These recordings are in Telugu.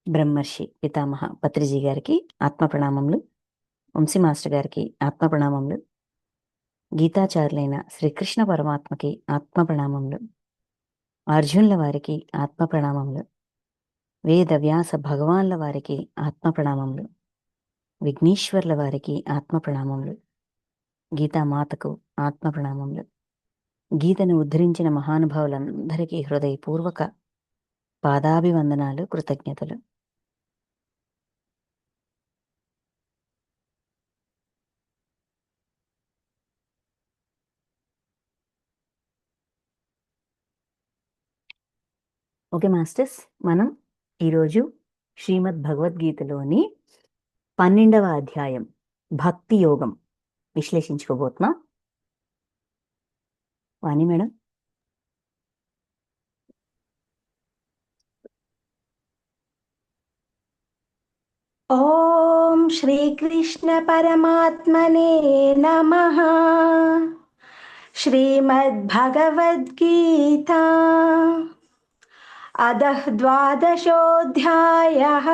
బ్రహ్మర్షి పితామహ పత్రిజీ గారికి ఆత్మ ప్రణామములు, వంశీ మాస్టర్ గారికి ఆత్మ ప్రణామములు, గీతాచారులైన శ్రీకృష్ణ పరమాత్మకి ఆత్మ ప్రణామములు, అర్జునుల వారికి ఆత్మ ప్రణామములు, వేద వ్యాస భగవాన్ల వారికి ఆత్మ ప్రణామములు, విఘ్నేశ్వర్ల వారికి ఆత్మ ప్రణామములు, గీతామాతకు ఆత్మ ప్రణామములు, గీతను ఉద్ధరించిన మహానుభావులందరికీ హృదయపూర్వక పాదాభివందనాలు, కృతజ్ఞతలు. ఓకే మాస్టర్స్, మనం ఈరోజు శ్రీమద్ భగవద్గీతలోని 12వ అధ్యాయం భక్తి యోగం విశ్లేషించుకోబోతున్నాం. వాణి మేడం. ఓం శ్రీకృష్ణ పరమాత్మనే నమః. శ్రీమద్భగవద్గీతా అధః ద్వాదశోऽధ్యాయః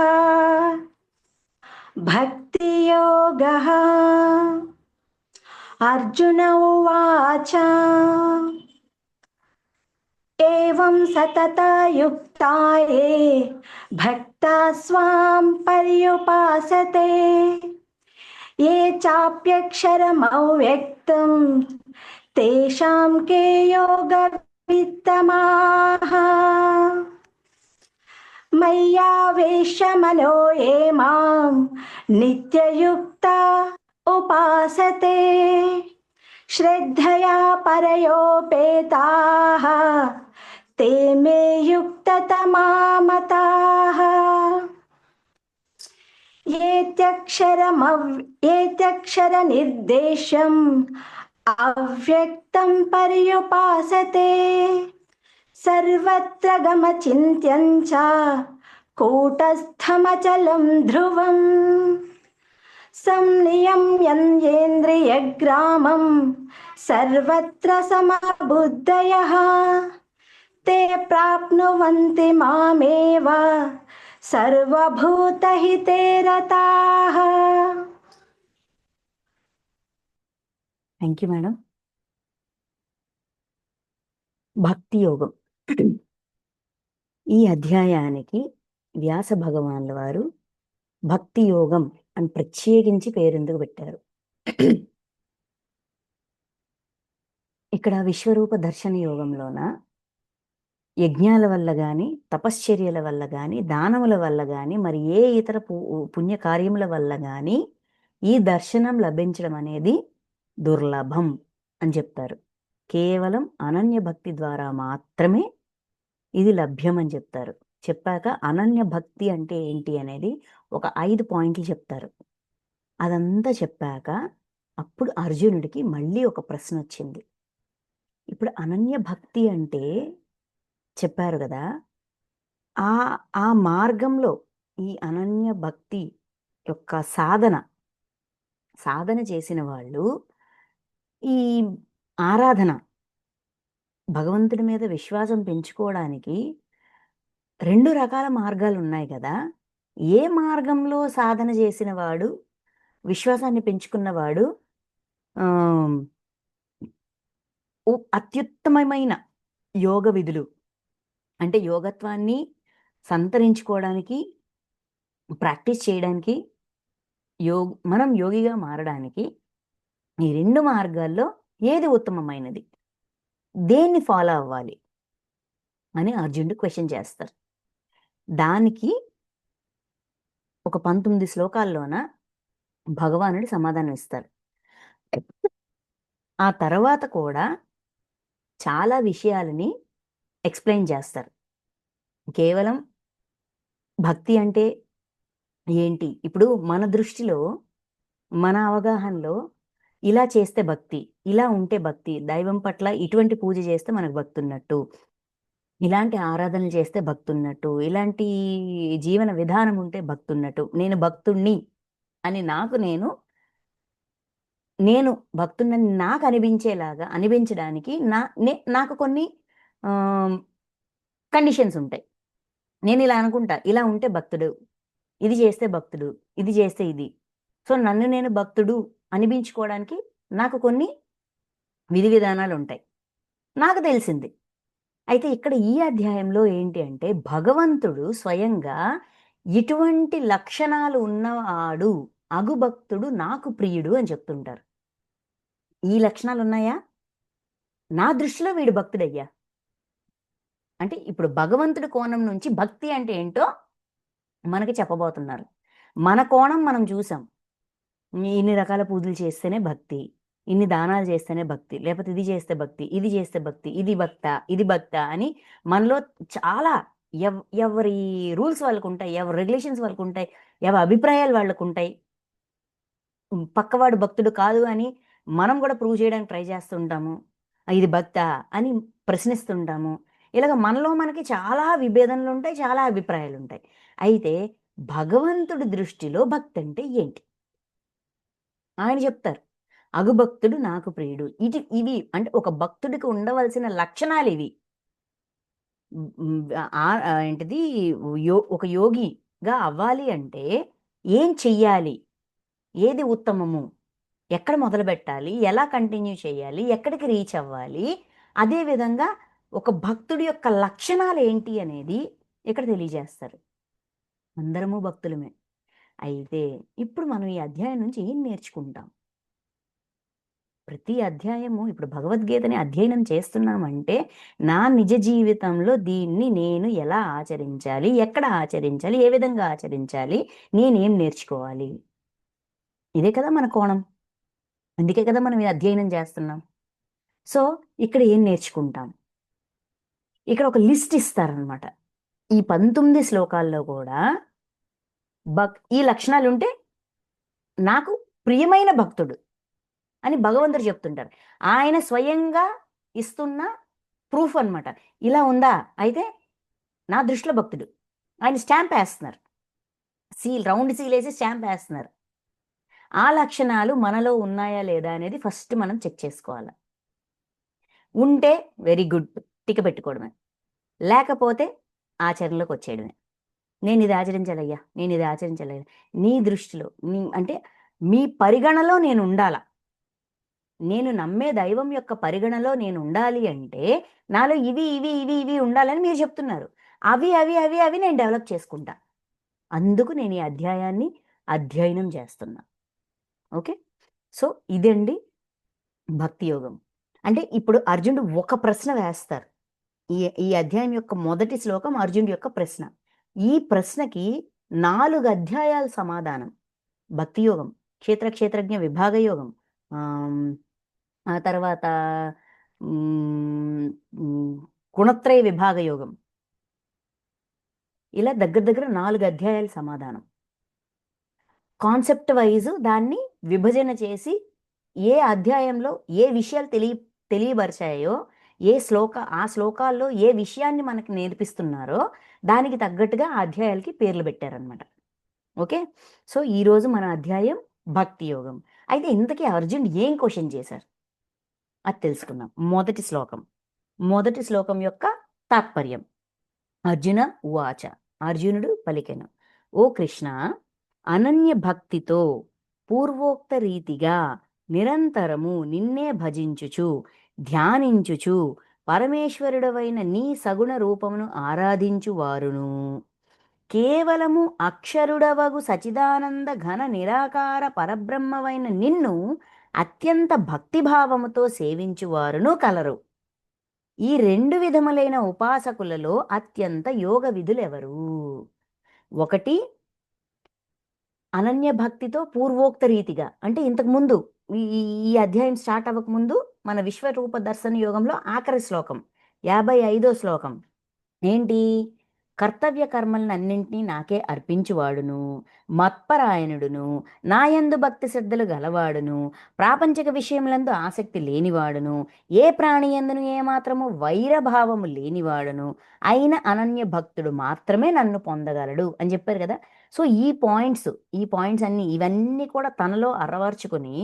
భక్తియోగः. అర్జున ఉవాచ ఏవం సతతయుక్తాయే భక్తా స్వాం పర్యుపాసతే ఏ చాప్యక్షరమవ్యక్తం తేషాం కే యోగవిత్తమాః. మయ్యావేశ్య ఏ మాం నిత్యయుక్తా ఉపాసతే శ్రద్ధయా పరయోపేతాః తే మే యుక్తతమామతాః. ఏత్యక్షర నిర్దేశం అవ్యక్తం పర్యుపాసతే సర్వత్ర గమచింత్యం చ కూటస్థమచలం ధ్రువం సంనియమ్యేంద్రియగ్రామం సర్వత్ర సమబుద్ధయః తే ప్రాప్నువంతి మామేవ సర్వభూతహితే రతాః. Thank you madam. భక్తి యోగం ఈ అధ్యాయానికి వ్యాస భగవాన్ల వారు భక్తి యోగం అని ప్రత్యేకించి పేరెందుకు పెట్టారు? ఇక్కడ విశ్వరూప దర్శన యోగంలోన యజ్ఞాల వల్ల కానీ, తపశ్చర్యల వల్ల కానీ, దానముల వల్ల కానీ, మరి ఏ ఇతర పుణ్య కార్యముల వల్ల కానీ ఈ దర్శనం లభించడం అనేది దుర్లభం అని చెప్తారు. కేవలం అనన్య భక్తి ద్వారా మాత్రమే ఇది లభ్యం అని చెప్తారు. చెప్పాక అనన్య భక్తి అంటే ఏంటి అనేది ఒక 5 పాయింట్లు చెప్తారు. అదంతా చెప్పాక అప్పుడు అర్జునుడికి మళ్ళీ ఒక ప్రశ్న వచ్చింది. ఇప్పుడు అనన్య భక్తి అంటే చెప్పారు కదా, ఆ మార్గంలో ఈ అనన్య భక్తి యొక్క సాధన చేసిన వాళ్ళు ఈ ఆరాధన భగవంతుడి మీద విశ్వాసం పెంచుకోవడానికి 2 రకాల మార్గాలు ఉన్నాయి కదా. ఏ మార్గంలో సాధన చేసిన వాడు, విశ్వాసాన్ని పెంచుకున్నవాడు అత్యుత్తమమైన యోగ విధులు అంటే యోగత్వాన్ని సంతరించుకోవడానికి, ప్రాక్టీస్ చేయడానికి, మనం యోగిగా మారడానికి ఈ 2 మార్గాల్లో ఏది ఉత్తమమైనది, దేన్ని ఫాలో అవ్వాలి అని అర్జునుడు క్వశ్చన్ చేస్తారు. దానికి ఒక 19 శ్లోకాల్లోన భగవానుడు సమాధానం ఇస్తారు. ఆ తర్వాత కూడా చాలా విషయాలని ఎక్స్ప్లెయిన్ చేస్తారు. కేవలం భక్తి అంటే ఏంటి, ఇప్పుడు మన దృష్టిలో, మన అవగాహనలో ఇలా చేస్తే భక్తి, ఇలా ఉంటే భక్తి, దైవం పట్ల ఇటువంటి పూజ చేస్తే మనకు భక్తి ఉన్నట్టు, ఇలాంటి ఆరాధనలు చేస్తే భక్తి ఉన్నట్టు, ఇలాంటి జీవన విధానం ఉంటే భక్తి ఉన్నట్టు, నేను భక్తుణ్ణి అని నేను భక్తున్నని నాకు అనిపించడానికి నాకు కొన్ని కండిషన్స్ ఉంటాయి. నేను ఇలా అనుకుంటా, ఇలా ఉంటే భక్తుడు, ఇది చేస్తే భక్తుడు, ఇది చేస్తే ఇది. సో నన్ను నేను భక్తుడు అనిపించుకోవడానికి నాకు కొన్ని విధి విధానాలు ఉంటాయి, నాకు తెలిసింది. అయితే ఇక్కడ ఈ అధ్యాయంలో ఏంటి అంటే భగవంతుడు స్వయంగా ఇటువంటి లక్షణాలు ఉన్నవాడు అగుభక్తుడు నాకు ప్రియుడు అని చెప్తుంటారు. ఈ లక్షణాలు ఉన్నాయా, నా దృష్టిలో వీడు భక్తుడయ్యా. అంటే ఇప్పుడు భగవంతుడి కోణం నుంచి భక్తి అంటే ఏంటో మనకి చెప్పబోతున్నారు. మన కోణం మనం చూసాం, ఇన్ని రకాల పూజలు చేస్తేనే భక్తి, ఇన్ని దానాలు చేస్తేనే భక్తి, లేకపోతే ఇది చేస్తే భక్తి, ఇది చేస్తే భక్తి, ఇది భక్త, ఇది భక్త అని మనలో చాలా ఎవరి రూల్స్ వాళ్ళకు ఉంటాయి, ఎవరి రెగ్యులేషన్స్ వాళ్ళకు ఉంటాయి, ఎవరి అభిప్రాయాలు వాళ్ళకు ఉంటాయి. పక్కవాడు భక్తుడు కాదు అని మనం కూడా ప్రూవ్ చేయడానికి ట్రై చేస్తుంటాము, ఇది భక్త అని ప్రశ్నిస్తుంటాము. ఇలాగ మనలో మనకి చాలా విభేదనలు ఉంటాయి, చాలా అభిప్రాయాలు ఉంటాయి. అయితే భగవంతుడి దృష్టిలో భక్తి అంటే ఏంటి ఆయన చెప్తారు. అగుభక్తుడు నాకు ప్రియుడు. ఇవి అంటే ఒక భక్తుడికి ఉండవలసిన లక్షణాలు ఇవి. ఏంటిది, ఒక యోగిగా అవ్వాలి అంటే ఏం చెయ్యాలి, ఏది ఉత్తమము, ఎక్కడ మొదలు పెట్టాలి, ఎలా కంటిన్యూ చేయాలి, ఎక్కడికి రీచ్ అవ్వాలి, అదేవిధంగా ఒక భక్తుడి యొక్క లక్షణాలు ఏంటి అనేది ఇక్కడ తెలియజేస్తారు. అందరము భక్తులమే. అయితే ఇప్పుడు మనం ఈ అధ్యాయం నుంచి ఏం నేర్చుకుంటాం? ప్రతి అధ్యాయము ఇప్పుడు భగవద్గీతని అధ్యయనం చేస్తున్నామంటే నా నిజ జీవితంలో దీన్ని నేను ఎలా ఆచరించాలి, ఎక్కడ ఆచరించాలి, ఏ విధంగా ఆచరించాలి, నేనేం నేర్చుకోవాలి, ఇదే కదా మన కోణం. అందుకే కదా మనం ఈ అధ్యయనం చేస్తున్నాం. సో ఇక్కడ ఏం నేర్చుకుంటాం, ఇక్కడ ఒక లిస్ట్ ఇస్తారనమాట. ఈ 19 శ్లోకాల్లో కూడా ఈ లక్షణాలు ఉంటే నాకు ప్రియమైన భక్తుడు అని భగవంతుడు చెప్తుంటారు. ఆయన స్వయంగా ఇస్తున్న ప్రూఫ్ అనమాట. ఇలా ఉందా అయితే నా దృష్టిలో భక్తుడు. ఆయన స్టాంప్ వేస్తున్నారు, రౌండ్ సీల్ వేసి స్టాంప్ వేస్తున్నారు. ఆ లక్షణాలు మనలో ఉన్నాయా లేదా అనేది ఫస్ట్ మనం చెక్ చేసుకోవాలి. ఉంటే వెరీ గుడ్, టిక పెట్టుకోవడమే, లేకపోతే ఆచరణలోకి వచ్చేయడమే. నేను ఇది ఆచరించాలయ్యా, నేను ఇది ఆచరించాలయ్యా. నీ దృష్టిలో అంటే మీ పరిగణలో నేను ఉండాలా, నేను నమ్మే దైవం యొక్క పరిగణలో నేను ఉండాలి అంటే నాలో ఇవి ఇవి ఇవి ఇవి ఉండాలని మీరు చెప్తున్నారు. అవి అవి అవి అవి నేను డెవలప్ చేసుకుంటా. అందుకు నేను ఈ అధ్యాయాన్ని అధ్యయనం చేస్తున్నా. ఓకే, సో ఇదండి భక్తి యోగం. అంటే ఇప్పుడు అర్జునుడు ఒక ప్రశ్న వేస్తారు. ఈ అధ్యాయం యొక్క మొదటి శ్లోకం అర్జునుడి యొక్క ప్రశ్న. ఈ ప్రశ్నకి 4 అధ్యాయాల సమాధానం. భక్తి యోగం, క్షేత్రజ్ఞ విభాగ యోగం, ఆ తర్వాత గుణత్రయ విభాగ యోగం, ఇలా దగ్గర 4 అధ్యాయాల సమాధానం. కాన్సెప్ట్ వైజ్ దాన్ని విభజన చేసి ఏ అధ్యాయంలో ఏ విషయాలు తెలియబరిచాయో, ఆ శ్లోకాల్లో ఏ విషయాన్ని మనకి నేర్పిస్తున్నారో దానికి తగ్గట్టుగా ఆ అధ్యాయాలకి పేర్లు పెట్టారనమాట. ఓకే, సో ఈరోజు మన అధ్యాయం భక్తి యోగం. అయితే ఇంతకీ అర్జునుడు ఏం క్వశ్చన్ చేశారు అది తెలుసుకుందాం. మొదటి శ్లోకం యొక్క తాత్పర్యం. అర్జున ఉవాచ, అర్జునుడు పలికెను, ఓ కృష్ణ, అనన్య భక్తితో పూర్వోక్త రీతిగా నిరంతరము నిన్నే భజించుచు ధ్యానించుచు పరమేశ్వరుడవైన నీ సగుణ రూపమును ఆరాధించువారును కేవలము అక్షరుడవగు సచిదానంద ఘన నిరాకార పరబ్రహ్మవైన నిన్ను అత్యంత భక్తిభావముతో సేవించువారును కలరు. ఈ 2 విధములైన ఉపాసకులలో అత్యంత యోగ విధులెవరు? ఒకటి అనన్య భక్తితో పూర్వోక్త రీతిగా, అంటే ఇంతకు ముందు ఈ అధ్యాయం స్టార్ట్ అవ్వక ముందు మన విశ్వరూప దర్శన యోగంలో ఆఖరి శ్లోకం 55వ శ్లోకం ఏంటి? కర్తవ్య కర్మలన్నింటినీ నాకే అర్పించువాడును, మత్పరాయణుడును, నాయందు భక్తి శ్రద్ధలు గలవాడును, ప్రాపంచిక విషయములందు ఆసక్తి లేనివాడును, ఏ ప్రాణియందును ఏమాత్రము వైరభావము లేనివాడును అయిన అనన్య భక్తుడు మాత్రమే నన్ను పొందగలడు అని చెప్పారు కదా. సో ఈ పాయింట్స్ అన్ని ఇవన్నీ కూడా తనలో అరవర్చుకుని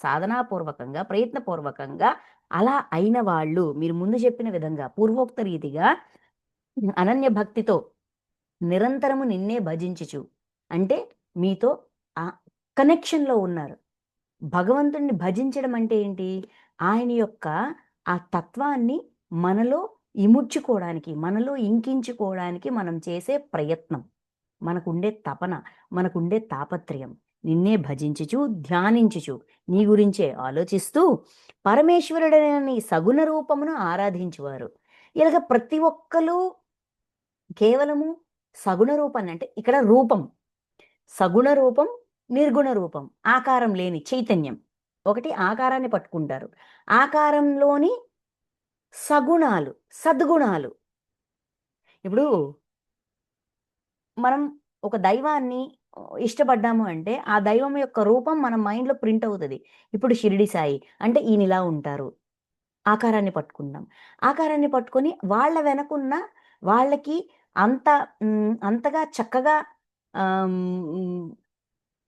సాధనాపూర్వకంగా ప్రయత్నపూర్వకంగా అలా అయిన వాళ్ళు మీరు ముందు చెప్పిన విధంగా పూర్వోక్త రీతిగా అనన్య భక్తితో నిరంతరము నిన్నే భజించుచు అంటే మీతో ఆ కనెక్షన్లో ఉన్నారు. భగవంతుణ్ణి భజించడం అంటే ఏంటి? ఆయన యొక్క ఆ తత్వాన్ని మనలో ఇముడ్చుకోవడానికి, మనలో ఇంకించుకోవడానికి మనం చేసే ప్రయత్నం, మనకుండే తపన, మనకుండే తాపత్రయం. నిన్నే భజించుచు, ధ్యానించుచు, నీ గురించే ఆలోచిస్తూ పరమేశ్వరుడని సగుణ రూపమును ఆరాధించువారు. ఇలాగ ప్రతి ఒక్కరు కేవలము సగుణ రూపాన్ని అంటే ఇక్కడ రూపం, సగుణ రూపం, నిర్గుణ రూపం, ఆకారం లేని చైతన్యం. ఒకటి ఆకారాన్ని పట్టుకుంటారు, ఆకారంలోని సగుణాలు, సద్గుణాలు. ఇప్పుడు మనం ఒక దైవాన్ని ఇష్టపడ్డాము అంటే ఆ దైవం యొక్క రూపం మన మైండ్లో ప్రింట్ అవుతుంది. ఇప్పుడు షిరిడి సాయి అంటే ఈయన ఇలా ఉంటారు, ఆకారాన్ని పట్టుకుందాం. ఆకారాన్ని పట్టుకొని వాళ్ళ వెనకున్న వాళ్ళకి అంత అంతగా చక్కగా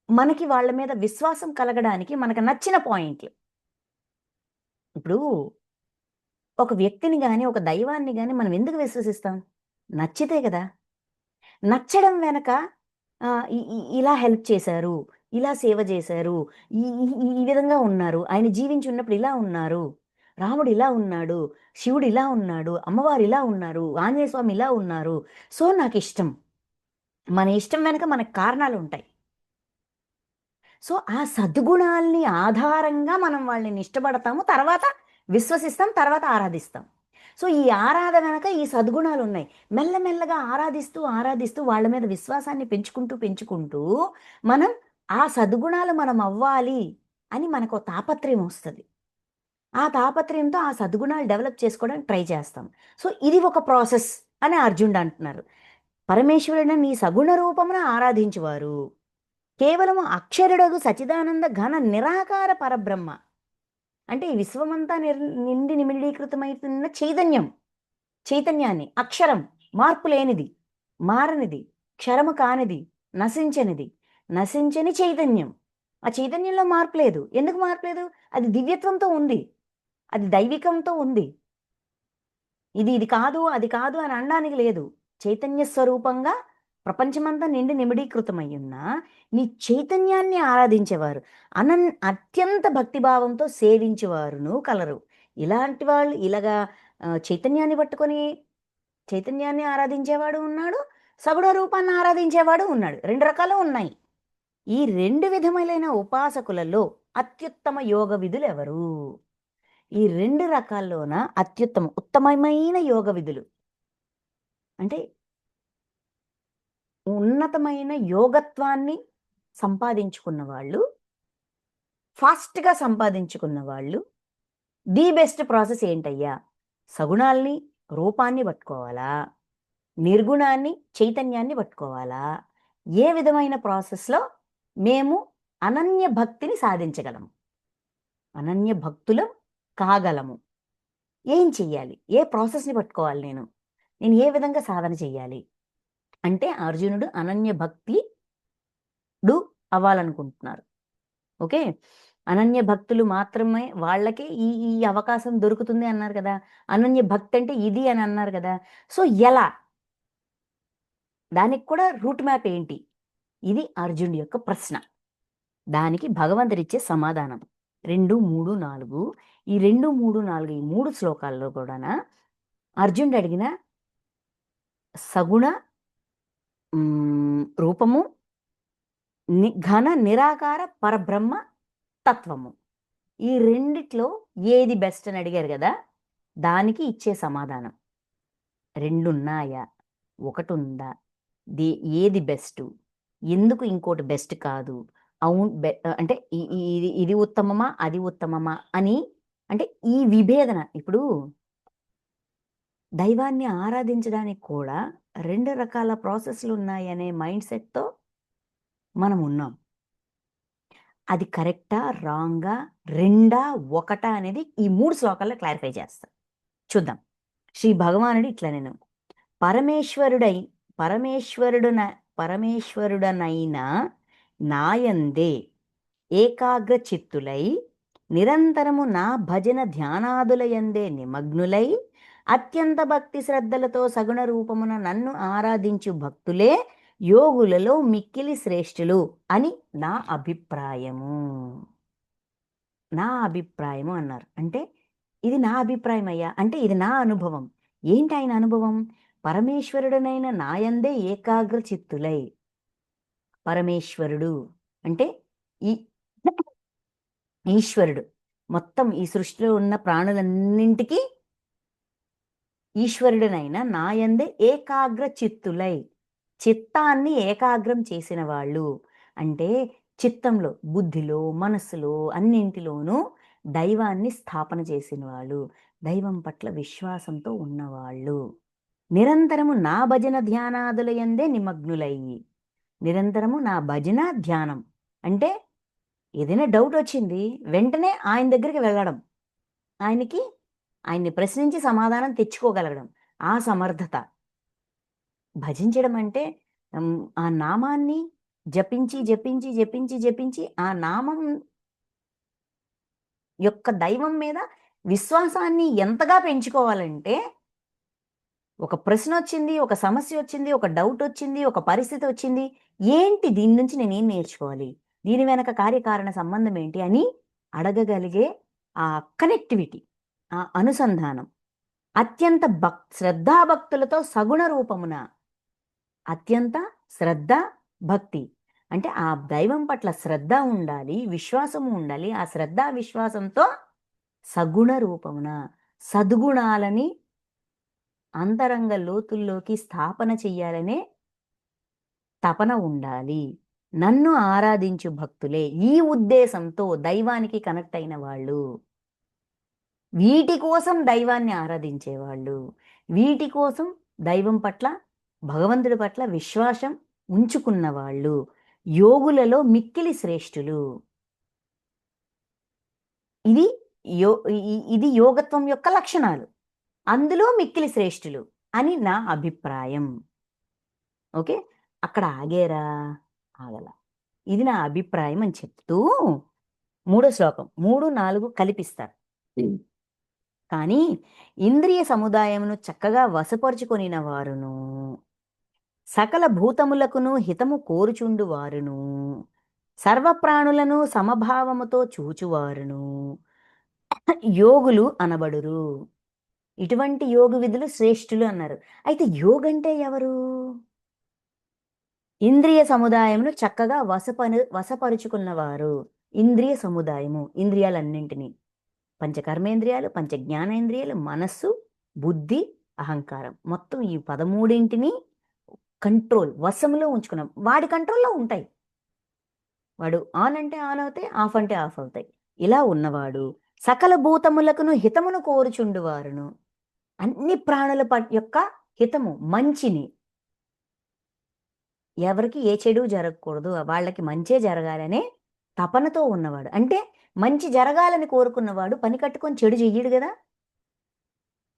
మనకి వాళ్ళ మీద విశ్వాసం కలగడానికి మనకు నచ్చిన పాయింట్లు. ఇప్పుడు ఒక వ్యక్తిని కానీ ఒక దైవాన్ని కానీ మనం ఎందుకు విశ్వసిస్తాం? నచ్చితే కదా. నచ్చడం వెనక ఇలా హెల్ప్ చేశారు, ఇలా సేవ చేశారు, ఈ ఈ ఈ విధంగా ఉన్నారు, ఆయన జీవించి ఉన్నప్పుడు ఇలా ఉన్నారు, రాముడు ఇలా ఉన్నాడు, శివుడు ఇలా ఉన్నాడు, అమ్మవారు ఇలా ఉన్నారు, ఆంజనేయ స్వామి ఇలా ఉన్నారు, సో నాకు ఇష్టం. మన ఇష్టం వెనక మనకు కారణాలు ఉంటాయి. సో ఆ సద్గుణాల్ని ఆధారంగా మనం వాళ్ళని ఇష్టపడతాము, తర్వాత విశ్వసిస్తాం, తర్వాత ఆరాధిస్తాం. సో ఈ ఆరాధన వెనక ఈ సద్గుణాలు ఉన్నాయి. మెల్లమెల్లగా ఆరాధిస్తూ ఆరాధిస్తూ వాళ్ళ మీద విశ్వాసాన్ని పెంచుకుంటూ పెంచుకుంటూ మనం ఆ సద్గుణాలు మనం అవ్వాలి అని మనకు తాపత్రయం వస్తుంది. ఆ తాపత్రయంతో ఆ సద్గుణాలు డెవలప్ చేసుకోవడానికి ట్రై చేస్తాం. సో ఇది ఒక ప్రాసెస్ అని అర్జునుడు అంటున్నారు. పరమేశ్వరుని నీ సగుణ రూపమున ఆరాధించువారు కేవలము అక్షరుడగు సచిదానంద ఘన నిరాకార పరబ్రహ్మ అంటే ఈ విశ్వమంతా నిండి నిమిడీకృతమైతున్న చైతన్యాన్ని, అక్షరం, మార్పు లేనిది, మారనిది, క్షరము కానిది, నశించని చైతన్యం. ఆ చైతన్యంలో మార్పు లేదు. ఎందుకు మార్పు లేదు? అది దివ్యత్వంతో ఉంది, అది దైవికంతో ఉంది. ఇది కాదు అది కాదు అని అనడానికి లేదు. చైతన్య స్వరూపంగా ప్రపంచమంతా నిండి నిమిడీకృతమై ఉన్న నీ చైతన్యాన్ని ఆరాధించేవారు, అత్యంత భక్తిభావంతో సేవించేవారును కలరు. ఇలాంటి వాళ్ళు ఇలాగా చైతన్యాన్ని పట్టుకొని చైతన్యాన్ని ఆరాధించేవాడు ఉన్నాడు, సగుణ రూపాన్ని ఆరాధించేవాడు ఉన్నాడు. 2 రకాలు ఉన్నాయి. ఈ 2 విధములైన ఉపాసకులలో అత్యుత్తమ యోగ విధులు ఎవరు? ఈ 2 రకాల్లోన ఉత్తమమైన యోగ విధులు అంటే ఉన్నతమైన యోగత్వాన్ని సంపాదించుకున్న వాళ్ళు, ఫాస్ట్గా సంపాదించుకున్న వాళ్ళు, ది బెస్ట్ ప్రాసెస్ ఏంటయ్యా? సగుణాల్ని, రూపాన్ని పట్టుకోవాలా, నిర్గుణాన్ని, చైతన్యాన్ని పట్టుకోవాలా? ఏ విధమైన ప్రాసెస్లో మేము అనన్య భక్తిని సాధించగలము, అనన్య భక్తులం కాగలము? ఏం చెయ్యాలి? ఏ ప్రాసెస్ని పట్టుకోవాలి? నేను ఏ విధంగా సాధన చెయ్యాలి అంటే అర్జునుడు అనన్య భక్తుడు అవ్వాలనుకుంటున్నారు. ఓకే, అనన్య భక్తులు మాత్రమే వాళ్ళకే ఈ ఈ అవకాశం దొరుకుతుంది అన్నారు కదా. అనన్య భక్తి అంటే ఇది అని అన్నారు కదా. సో ఎలా? దానికి కూడా రూట్ మ్యాప్ ఏంటి? ఇది అర్జునుడి యొక్క ప్రశ్న. దానికి భగవంతుడిచ్చే సమాధానం 2, 3, 4 ఈ 2, 3, 4 ఈ 3 శ్లోకాల్లో కూడా అర్జునుడు అడిగిన సగుణ రూపము, ఘన నిరాకార పరబ్రహ్మ తత్వము, ఈ రెండిట్లో ఏది బెస్ట్ అని అడిగారు కదా. దానికి ఇచ్చే సమాధానం 2 ఉన్నాయా, 1 ఉందా, ఏది బెస్ట్, ఎందుకు ఇంకోటి బెస్ట్ కాదు, అవును అంటే ఇది ఉత్తమమా అది ఉత్తమమా అని అంటే ఈ విభేదన. ఇప్పుడు దైవాన్ని ఆరాధించడానికి కూడా 2 రకాల ప్రాసెస్లు ఉన్నాయనే మైండ్ సెట్తో మనం ఉన్నాం. అది కరెక్టా, రాంగా, 2, 1 అనేది ఈ 3 శ్లోకాల్లో క్లారిఫై చేస్తా. చూద్దాం. శ్రీ భగవానుడు ఇట్లా నేను పరమేశ్వరుడనైన నాయందే ఏకాగ్ర చిత్తులై నిరంతరము నా భజన ధ్యానాదులయందే నిమగ్నులై అత్యంత భక్తి శ్రద్ధలతో సగుణ రూపమున నన్ను ఆరాధించు భక్తులే యోగులలో మిక్కిలి శ్రేష్ఠులు అని నా అభిప్రాయము. నా అభిప్రాయము అన్నారు. అంటే ఇది నా అభిప్రాయం అయ్యా, అంటే ఇది నా అనుభవం. ఏంటి ఆయన అనుభవం? పరమేశ్వరుడనైన నాయందే ఏకాగ్ర చిత్తులై. పరమేశ్వరుడు అంటే ఈ ఈశ్వరుడు, మొత్తం ఈ సృష్టిలో ఉన్న ప్రాణులన్నింటికీ ఈశ్వరుడనైన నాయందే ఏకాగ్ర చిత్తులై, చిత్తాన్ని ఏకాగ్రం చేసిన వాళ్ళు. అంటే చిత్తంలో, బుద్ధిలో, మనస్సులో అన్నింటిలోనూ దైవాన్ని స్థాపన చేసిన వాళ్ళు, దైవం పట్ల విశ్వాసంతో ఉన్నవాళ్ళు, నిరంతరము నా భజన ధ్యానాదులయందే నిమగ్నులయ్యి. నిరంతరము నా భజన ధ్యానం అంటే ఏదైనా డౌట్ వచ్చింది వెంటనే ఆయన దగ్గరికి వెళ్ళడం, ఆయన్ని ప్రశ్నించి సమాధానం తెచ్చుకోగలగడం, ఆ సమర్థత. భజించడం అంటే ఆ నామాన్ని జపించి జపించి జపించి జపించి ఆ నామం యొక్క దైవం మీద విశ్వాసాన్ని ఎంతగా పెంచుకోవాలంటే, ఒక ప్రశ్న వచ్చింది, ఒక సమస్య వచ్చింది, ఒక డౌట్ వచ్చింది, ఒక పరిస్థితి వచ్చింది, ఏంటి దీని నుంచి నేనేం నేర్చుకోవాలి, దీని వెనక కార్యకారణ సంబంధం ఏంటి అని అడగగలిగే ఆ కనెక్టివిటీ, ఆ అనుసంధానం అత్యంత శ్రద్ధాభక్తులతో సగుణ రూపమున. అత్యంత శ్రద్ధ భక్తి అంటే ఆ దైవం పట్ల శ్రద్ధ ఉండాలి, విశ్వాసము ఉండాలి. ఆ శ్రద్ధ విశ్వాసంతో సగుణ రూపమున సద్గుణాలని అంతరంగ లోతుల్లోకి స్థాపన చెయ్యాలనే తపన ఉండాలి. నన్ను ఆరాధించు భక్తులే ఈ ఉద్దేశంతో దైవానికి కనెక్ట్ అయిన వాళ్ళు, వీటి కోసం దైవాన్ని ఆరాధించేవాళ్ళు, వీటి కోసం దైవం పట్ల, భగవంతుడి పట్ల విశ్వాసం ఉంచుకున్నవాళ్ళు యోగులలో మిక్కిలి శ్రేష్ఠులు. ఇది ఇది యోగత్వం యొక్క లక్షణాలు, అందులో మిక్కిలి శ్రేష్ఠులు అని నా అభిప్రాయం. ఓకే, అక్కడ ఆగేరా? ఆగల. ఇది నా అభిప్రాయం అని చెప్తూ 3వ శ్లోకం 3, 4 కలిపిస్తారు. కానీ ఇంద్రియ సముదాయమును చక్కగా వశపరుచుకొనిన వారును, సకల భూతములకును హితము కోరుచుండు వారును, సర్వప్రాణులను సమభావముతో చూచువారును యోగులు అనబడురు. ఇటువంటి యోగ విధులు శ్రేష్ఠులు అన్నారు. అయితే యోగంటే ఎవరు? ఇంద్రియ సముదాయమును చక్కగా వశపరుచుకున్నవారు. ఇంద్రియ సముదాయము ఇంద్రియాలన్నింటినీ, పంచకర్మేంద్రియాలు, పంచజ్ఞానేంద్రియాలు, మనస్సు, బుద్ధి, అహంకారం, మొత్తం ఈ 13ంటిని కంట్రోల్, వశంలో ఉంచుకున్నాం. వాడి కంట్రోల్లో ఉంటాయి. వాడు ఆన్ అంటే ఆన్ అవుతాయి, ఆఫ్ అంటే ఆఫ్ అవుతాయి. ఇలా ఉన్నవాడు సకల భూతములకును హితమును కోరుచుండువారును, అన్ని ప్రాణుల యొక్క హితము, మంచిని, ఎవరికి ఏ చెడు జరగకూడదు, వాళ్ళకి మంచే జరగాలనే తపనతో ఉన్నవాడు. అంటే మంచి జరగాలని కోరుకున్నవాడు పని కట్టుకొని చెడు చెయ్యడు కదా,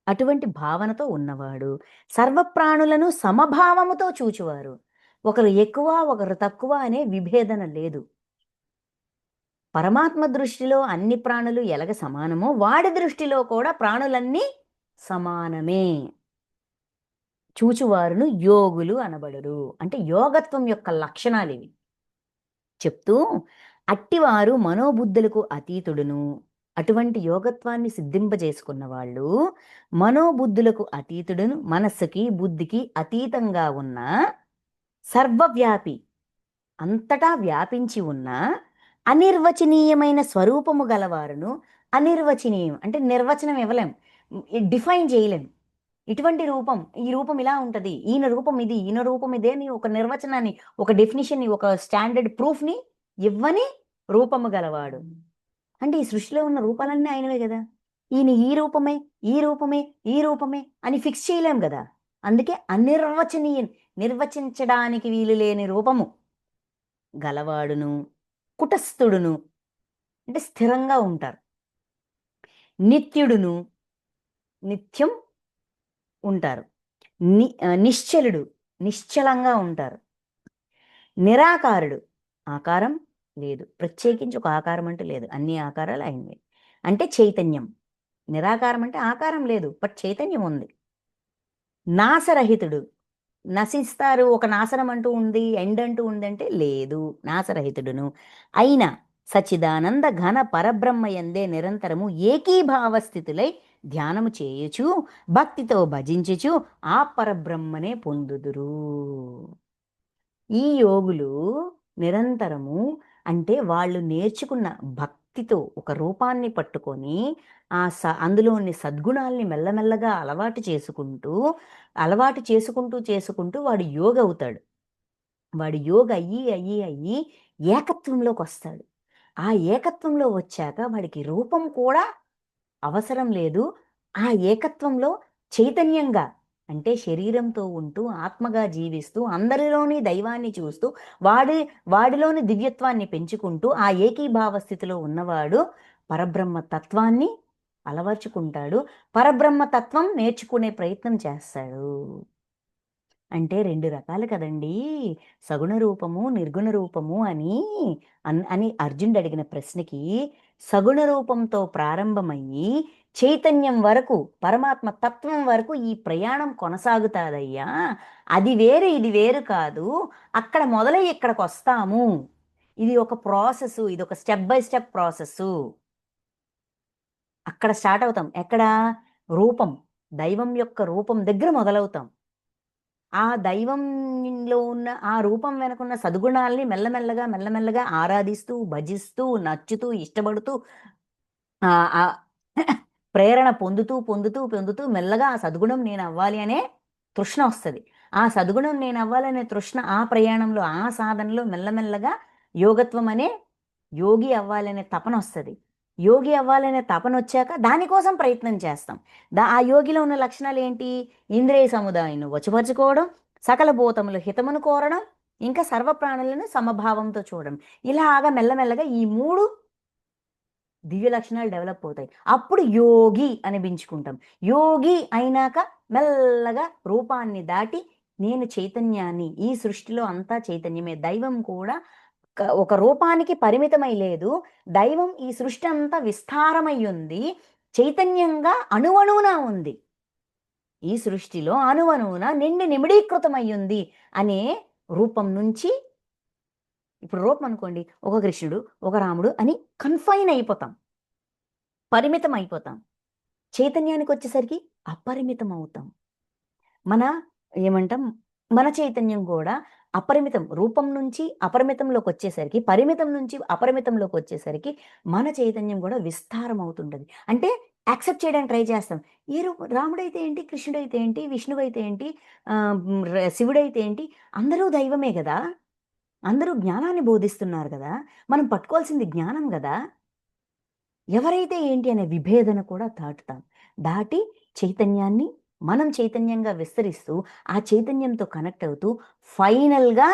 అటువంటి భావనతో ఉన్నవాడు. సర్వప్రాణులను సమభావముతో చూచువారు, ఒకరు ఎక్కువ ఒకరు తక్కువ అనే విభేదన లేదు. పరమాత్మ దృష్టిలో అన్ని ప్రాణులు ఎలాగ సమానమో వాడి దృష్టిలో కూడా ప్రాణులన్నీ సమానమే. చూచువారును యోగులు అనబడరు. అంటే యోగత్వం యొక్క లక్షణాలు ఇవి చెప్తూ, అట్టివారు మనోబుద్ధులకు అతీతుడును, అటువంటి యోగత్వాన్ని సిద్ధింపజేసుకున్న వాళ్ళు మనోబుద్ధులకు అతీతుడును, మనస్సుకి బుద్ధికి అతీతంగా ఉన్న, సర్వవ్యాపి అంతటా వ్యాపించి ఉన్న అనిర్వచనీయమైన స్వరూపము గలవారును. అనిర్వచనీయం అంటే నిర్వచనం ఇవ్వలేం, డిఫైన్ చేయలేం. ఇటువంటి రూపం, ఈ రూపం ఇలా ఉంటుంది, ఈయన రూపం ఇది, ఈయన రూపం ఇదే అని ఒక నిర్వచనాన్ని, ఒక డెఫినిషన్ని, ఒక స్టాండర్డ్ ప్రూఫ్ని ఇవ్వని రూపము గలవాడు. అంటే ఈ సృష్టిలో ఉన్న రూపాలన్నీ ఆయనవే కదా, ఈయన ఈ రూపమే ఈ రూపమే ఈ రూపమే అని ఫిక్స్ చేయలేం కదా. అందుకే అనిర్వచనీయం, నిర్వచించడానికి వీలు లేని రూపము గలవాడును, కుటస్థుడును అంటే స్థిరంగా ఉంటారు, నిత్యుడును నిత్యం ఉంటారు, నిశ్చలుడు నిశ్చలంగా ఉంటారు, నిరాకారుడు ఆకారం లేదు, ప్రత్యేకించి ఒక ఆకారం అంటూ లేదు, అన్ని ఆకారాలు ఆయనవే. అంటే చైతన్యం, నిరాకారం అంటే ఆకారం లేదు, బట్ చైతన్యం ఉంది. నాశరహితుడు, నశిస్తారు, ఒక నాశనం అంటూ ఉంది, ఎండ్ అంటూ ఉందంటే లేదు, నాశరహితుడును అయిన సచ్చిదానంద ఘన పరబ్రహ్మయందే నిరంతరము ఏకీభావ స్థితులై ధ్యానము చేయుచు భక్తితో భజించుచు ఆ పరబ్రహ్మనే పొందుదురు. ఈ యోగులు నిరంతరము అంటే వాళ్ళు నేర్చుకున్న భక్తితో ఒక రూపాన్ని పట్టుకొని అందులోని సద్గుణాల్ని మెల్లమెల్లగా అలవాటు చేసుకుంటూ వాడు యోగ అవుతాడు. వాడు యోగ అయ్యి అయ్యి అయ్యి ఏకత్వంలోకి వస్తాడు. ఆ ఏకత్వంలో వచ్చాక వాడికి రూపం కూడా అవసరం లేదు. ఆ ఏకత్వంలో చైతన్యంగా అంటే శరీరంతో ఉంటూ ఆత్మగా జీవిస్తూ అందరిలోని దైవాన్ని చూస్తూ వాడిలోని దివ్యత్వాన్ని పెంచుకుంటూ ఆ ఏకీభావ స్థితిలో ఉన్నవాడు పరబ్రహ్మ తత్వాన్ని అలవర్చుకుంటాడు. పరబ్రహ్మ తత్వం నేర్చుకునే ప్రయత్నం చేస్తాడు. అంటే రెండు రకాలు కదండి, సగుణ రూపము నిర్గుణ రూపము అని అర్జునుడు అడిగిన ప్రశ్నకి, సగుణ రూపంతో ప్రారంభమయ్యి చైతన్యం వరకు పరమాత్మ తత్వం వరకు ఈ ప్రయాణం కొనసాగుతాదయ్యా. అది వేరు ఇది వేరు కాదు. అక్కడ మొదలై ఇక్కడికి వస్తాము. ఇది ఒక ప్రాసెస్, ఇది ఒక స్టెప్ బై స్టెప్ ప్రాసెస్. అక్కడ స్టార్ట్ అవుతాం. ఎక్కడ? రూపం, దైవం యొక్క రూపం దగ్గర మొదలవుతాం. ఆ దైవంలో ఉన్న ఆ రూపం వెనకున్న సద్గుణాల్ని మెల్లమెల్లగా ఆరాధిస్తూ భజిస్తూ నచ్చుతూ ఇష్టపడుతూ ఆ ఆ ప్రేరణ పొందుతూ మెల్లగా ఆ సద్గుణం నేను అవ్వాలి అనే తృష్ణ వస్తుంది. ఆ సద్గుణం నేను అవ్వాలనే తృష్ణ ఆ ప్రయాణంలో ఆ సాధనలో మెల్లమెల్లగా యోగత్వం అనే యోగి అవ్వాలనే తపన వస్తుంది. యోగి అవ్వాలనే తపన వచ్చాక దానికోసం ప్రయత్నం చేస్తాం. ఆ యోగిలో ఉన్న లక్షణాలు ఏంటి? ఇంద్రియ సముదాయాన్ని వశపరుచుకోవడం, సకల భూతములు హితమును కోరడం, ఇంకా సర్వప్రాణులను సమభావంతో చూడడం. ఇలాగా మెల్లమెల్లగా ఈ మూడు దివ్య లక్షణాలు డెవలప్ అవుతాయి. అప్పుడు యోగి అనిపించుకుంటాం. యోగి అయినాక మెల్లగా రూపాన్ని దాటి నేను చైతన్యాన్ని, ఈ సృష్టిలో అంతా చైతన్యమే, దైవం కూడా ఒక రూపానికి పరిమితమై లేదు. దైవం ఈ సృష్టి అంతా విస్తారమై ఉంది, చైతన్యంగా అణువణువున ఉంది. ఈ సృష్టిలో అణువణువున నిమిడీకృతమయ్యుంది అనే రూపం నుంచి, ఇప్పుడు రూపం అనుకోండి, ఒక కృష్ణుడు ఒక రాముడు అని కన్ఫైన్ అయిపోతాం, పరిమితం అయిపోతాం. చైతన్యానికి వచ్చేసరికి అపరిమితం అవుతాం. ఏమంటాం, మన చైతన్యం కూడా అపరిమితం, రూపం నుంచి అపరిమితంలోకి వచ్చేసరికి, పరిమితం నుంచి అపరిమితంలోకి వచ్చేసరికి మన చైతన్యం కూడా విస్తారం అవుతుంటది. అంటే యాక్సెప్ట్ చేయడానికి ట్రై చేస్తాం. ఈ రాముడైతే ఏంటి, కృష్ణుడైతే ఏంటి, విష్ణువైతే ఏంటి, శివుడైతే ఏంటి, అందరూ దైవమే కదా, అందరూ జ్ఞానాన్ని బోధిస్తున్నారు కదా, మనం పట్టుకోవాల్సింది జ్ఞానం కదా, ఎవరైతే ఏంటి అనే విభేదన కూడా దాటి చైతన్యాన్ని మనం చైతన్యంగా విస్తరిస్తూ ఆ చైతన్యంతో కనెక్ట్ అవుతూ ఫైనల్గా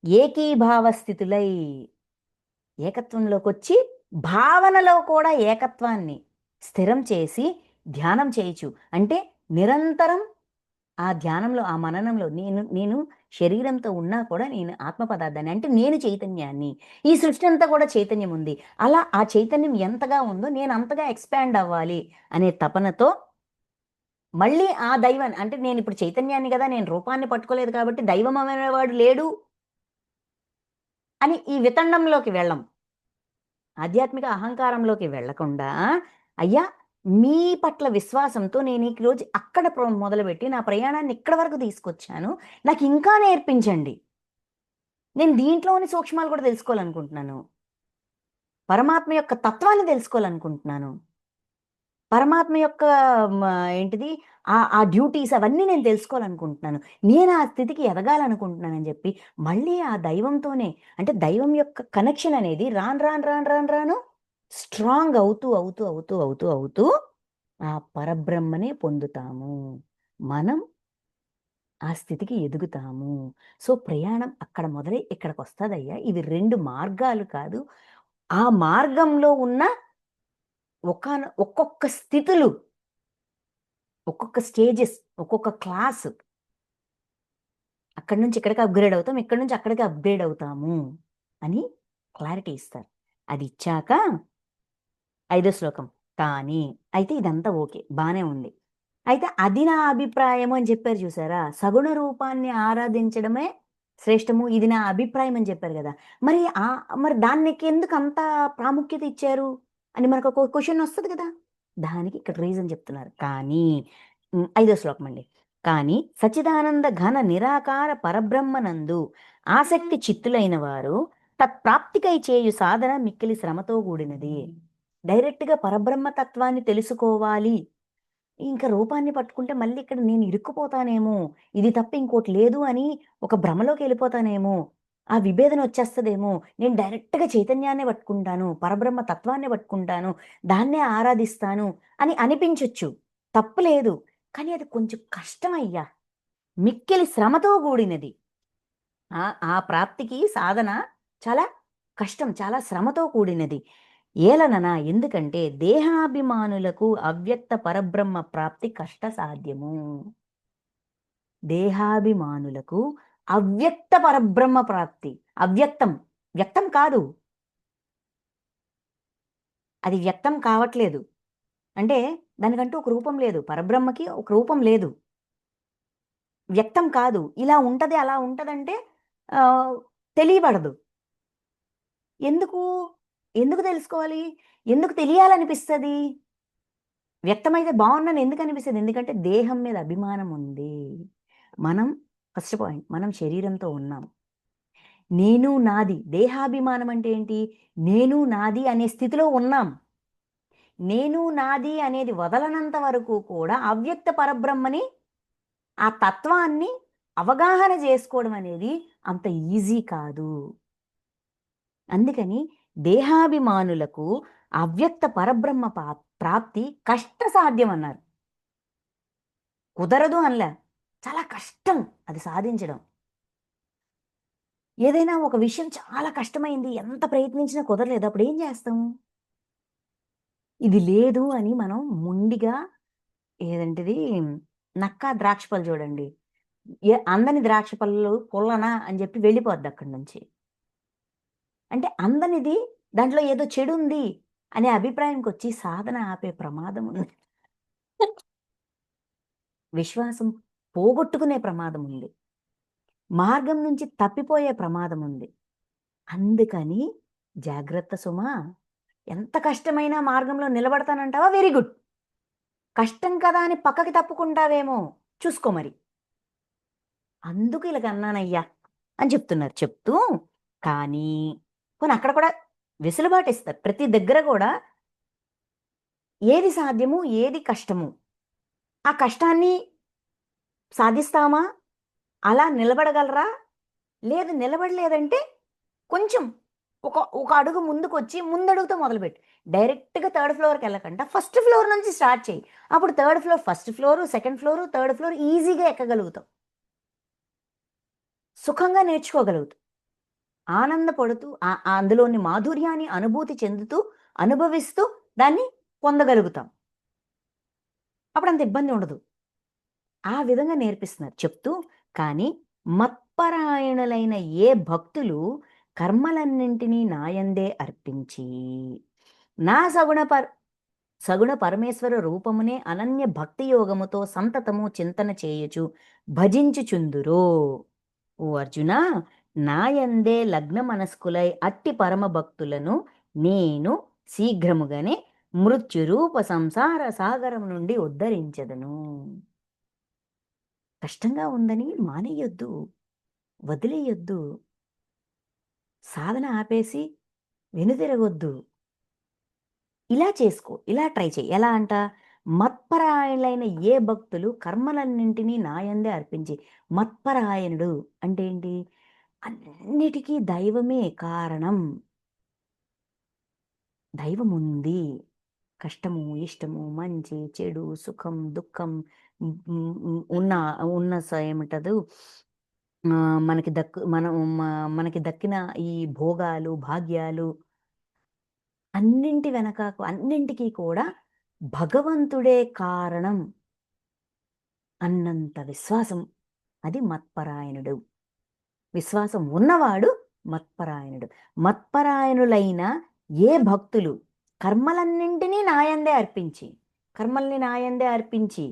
ఏకీభావ స్థితులై ఏకత్వంలోకి వచ్చి భావనలో కూడా ఏకత్వాన్ని స్థిరం చేసి ధ్యానం చేయొచ్చు. అంటే నిరంతరం ఆ ధ్యానంలో ఆ మననంలో నేను శరీరంతో ఉన్నా కూడా నేను ఆత్మ పదార్థాన్ని, అంటే నేను చైతన్యాన్ని, ఈ సృష్టి అంతా కూడా చైతన్యం ఉంది, అలా ఆ చైతన్యం ఎంతగా ఉందో నేను అంతగా ఎక్స్పాండ్ అవ్వాలి అనే తపనతో మళ్ళీ ఆ దైవాన్ని, అంటే నేను ఇప్పుడు చైతన్యాన్ని కదా, నేను రూపాన్ని పట్టుకోలేదు కాబట్టి దైవం అనేవాడు లేడు అని ఈ వితండంలోకి వెళ్ళం. ఆధ్యాత్మిక అహంకారంలోకి వెళ్లకుండా, అయ్యా మీ పట్ల విశ్వాసంతో నేను ఈ రోజు అక్కడ మొదలుపెట్టి నా ప్రయాణాన్ని ఇక్కడ వరకు తీసుకొచ్చాను, నాకు ఇంకా నేర్పించండి, నేను దీంట్లోని సూక్ష్మాలు కూడా తెలుసుకోవాలనుకుంటున్నాను, పరమాత్మ యొక్క తత్వాన్ని తెలుసుకోవాలనుకుంటున్నాను, పరమాత్మ యొక్క ఏంటిది ఆ డ్యూటీస్ అవన్నీ నేను తెలుసుకోవాలనుకుంటున్నాను, నేను ఆ స్థితికి ఎదగాలనుకుంటున్నానని చెప్పి మళ్ళీ ఆ దైవంతోనే, అంటే దైవం యొక్క కనెక్షన్ అనేది రాను స్ట్రాంగ్ అవుతూ ఆ పరబ్రహ్మనే పొందుతాము, మనం ఆ స్థితికి ఎదుగుతాము. సో ప్రయాణం అక్కడ మొదలై ఇక్కడికి వస్తుందయ్యా. ఇవి రెండు మార్గాలు కాదు, ఆ మార్గంలో ఉన్న ఒక్కొక్క స్థితులు, ఒక్కొక్క స్టేజెస్, ఒక్కొక్క క్లాస్, అక్కడి నుంచి ఇక్కడికి అప్గ్రేడ్ అవుతాం, ఇక్కడి నుంచి అక్కడికి అప్గ్రేడ్ అవుతాము అని క్లారిటీ ఇస్తారు. అది ఇచ్చాక 5వ శ్లోకం, కానీ అయితే ఇదంతా ఓకే, బానే ఉంది. అయితే అది నా అభిప్రాయము అని చెప్పారు చూసారా? సగుణ రూపాన్ని ఆరాధించడమే శ్రేష్టము. ఇది నా అభిప్రాయం అని చెప్పారు కదా! మరి దానికి ఎందుకు అంత ప్రాముఖ్యత ఇచ్చారు అని మనకు ఒక క్వెషన్ వస్తది కదా! దానికి ఇక్కడ రీజన్ చెప్తున్నారు. కానీ ఐదో శ్లోకం అండి. కానీ సచ్చిదానంద ఘన నిరాకార పరబ్రహ్మనందు ఆసక్తి చిత్తులైన వారు తత్ప్రాప్తికై చేయు సాధన మిక్కిలి శ్రమతో కూడినది. డైరెక్ట్‌గా పరబ్రహ్మ తత్వాన్ని తెలుసుకోవాలి. ఇంకా రూపాన్ని పట్టుకుంటే మళ్ళీ ఇక్కడ నేను ఇరుక్కుపోతానేమో, ఇది తప్ప ఇంకోటి లేదు అని ఒక భ్రమలోకి వెళ్ళిపోతానేమో, ఆ విభేదన వచ్చేస్తదేమో, నేను డైరెక్ట్‌గా చైతన్యాన్నే పట్టుకుంటాను, పరబ్రహ్మ తత్వాన్నే పట్టుకుంటాను, దాన్నే ఆరాధిస్తాను అని అనిపించొచ్చు. తప్పు లేదు. కానీ అది కొంచెం కష్టమయ్యా! మిక్కిలి శ్రమతో కూడినది. ఆ ప్రాప్తికి సాధన చాలా కష్టం, చాలా శ్రమతో కూడినది. ఏలననా ఎందుకంటే దేహాభిమానులకు అవ్యక్త పరబ్రహ్మ ప్రాప్తి కష్టసాధ్యము. దేహాభిమానులకు అవ్యక్త పరబ్రహ్మ ప్రాప్తి. అవ్యక్తం, వ్యక్తం కాదు. అది వ్యక్తం కావట్లేదు. అంటే దానికంటూ ఒక రూపం లేదు. పరబ్రహ్మకి ఒక రూపం లేదు. వ్యక్తం కాదు. ఇలా ఉంటది, అలా ఉంటదంటే ఆహ్, తెలియబడదు. ఎందుకు? ఎందుకు తెలుసుకోవాలి? ఎందుకు తెలియాలనిపిస్తది? వ్యక్తమైతే బావుండని ఎందుకనిపిస్తది? ఎందుకంటే దేహం మీద అభిమానం ఉంది. మనం ఫస్ట్ పాయింట్, మనం శరీరంతో ఉన్నాం. నేను, నాది. దేహాభిమానం అంటే ఏంటి? నేను, నాది అనే స్థితిలో ఉన్నాం. నేను, నాది అనేది వదలనంత వరకు కూడా అవ్యక్త పరబ్రహ్మని, ఆ తత్వాన్ని అవగాహన చేసుకోవడం అనేది అంత ఈజీ కాదు. అందుకని దేహాభిమానులకు అవ్యక్త పరబ్రహ్మ ప్రాప్తి కష్టసాధ్యమన్నారు. కుదరదు అనలా. చాలా కష్టం అది సాధించడం. ఏదైనా ఒక విషయం చాలా కష్టమైంది. ఎంత ప్రయత్నించినా కుదరలేదు. అప్పుడేం చేస్తాం? ఇది లేదు అని మనం మొండిగా ఏదంటిది నక్క, ద్రాక్ష పళ్ళు చూడండి. అందని ద్రాక్ష పళ్ళు పుల్లనా అని చెప్పి వెళ్ళిపోద్దక్కడి నుంచి. అంటే అందనిది దాంట్లో ఏదో చెడుంది అనే అభిప్రాయంకొచ్చి సాధన ఆపే ప్రమాదం ఉంది. విశ్వాసం పోగొట్టుకునే ప్రమాదం ఉంది. మార్గం నుంచి తప్పిపోయే ప్రమాదం ఉంది. అందుకని జాగ్రత్త సుమా! ఎంత కష్టమైనా మార్గంలో నిలబడతానంటావా? Very good. కష్టం కదా అని పక్కకి తప్పుకుంటావేమో చూసుకో మరి. అందుకు ఇలాగన్నానయ్యా అని చెప్తున్నారు. చెప్తూ కానీ పోనీ అక్కడ కూడా వెసులుబాటిస్తారు. ప్రతి దగ్గర కూడా ఏది సాధ్యము, ఏది కష్టము, ఆ కష్టాన్ని సాధిస్తామా? అలా నిలబడగలరా? లేదు నిలబడలేదంటే కొంచెం ఒక అడుగు ముందుకొచ్చి ముందడుగుతో మొదలుపెట్టు. డైరెక్ట్‌గా థర్డ్ ఫ్లోర్‌కెళ్ళకుండా ఫస్ట్ ఫ్లోర్ నుంచి స్టార్ట్ చెయ్యి. అప్పుడు third floor, first floor, second floor, third floor ఈజీగా ఎక్కగలుగుతావు. సుఖంగా నేర్చుకోగలుగుతావు. ఆనందపడుతూ అందులోని మాధుర్యాన్ని అనుభూతి చెందుతూ, అనుభవిస్తూ దాన్ని పొందగలుగుతాం. అప్పుడంత ఇబ్బంది ఉండదు. ఆ విధంగా నేర్పిస్తున్నారు. చెప్తూ కానీ మత్పరాయణులైన ఏ భక్తులు కర్మలన్నింటినీ నాయందే అర్పించి నా సగుణ పరమేశ్వర రూపమునే అనన్య భక్తి యోగముతో సంతతము చింతన చేయుచు భజించుచుందురో. ఓ అర్జున, నాయందే లగ్న మనస్కులై అట్టి పరమ భక్తులను నేను శీఘ్రముగానే మృత్యురూప సంసార సాగరం నుండి ఉద్ధరించదను. కష్టంగా ఉందని మానేయొద్దు, వదిలేయొద్దు, సాధన ఆపేసి వెనుతిరగొద్దు. ఇలా చేసుకో, ఇలా ట్రై చెయ్యి. ఎలా అంట? మత్పరాయణులైన ఏ భక్తులు కర్మలన్నింటినీ నాయందే అర్పించి. మత్పరాయణుడు అంటే ఏంటి? అన్నిటికీ దైవమే కారణం. దైవముంది. కష్టము, ఇష్టము, మంచి, చెడు, సుఖం, దుఃఖం, హ్మ్, హ్మ్, హ్మ్, ఏమంటదు మనకి దక్కిన ఈ భోగాలు, భాగ్యాలు అన్నింటికి కూడా భగవంతుడే కారణం అన్నంత విశ్వాసం. అది మత్పరాయణుడు. విశ్వాసం ఉన్నవాడు మత్పరాయణుడు. మత్పరాయణులైన ఏ భక్తులు కర్మలన్నింటినీ నాయందే అర్పించి, కర్మల్ని నాయందే అర్పించి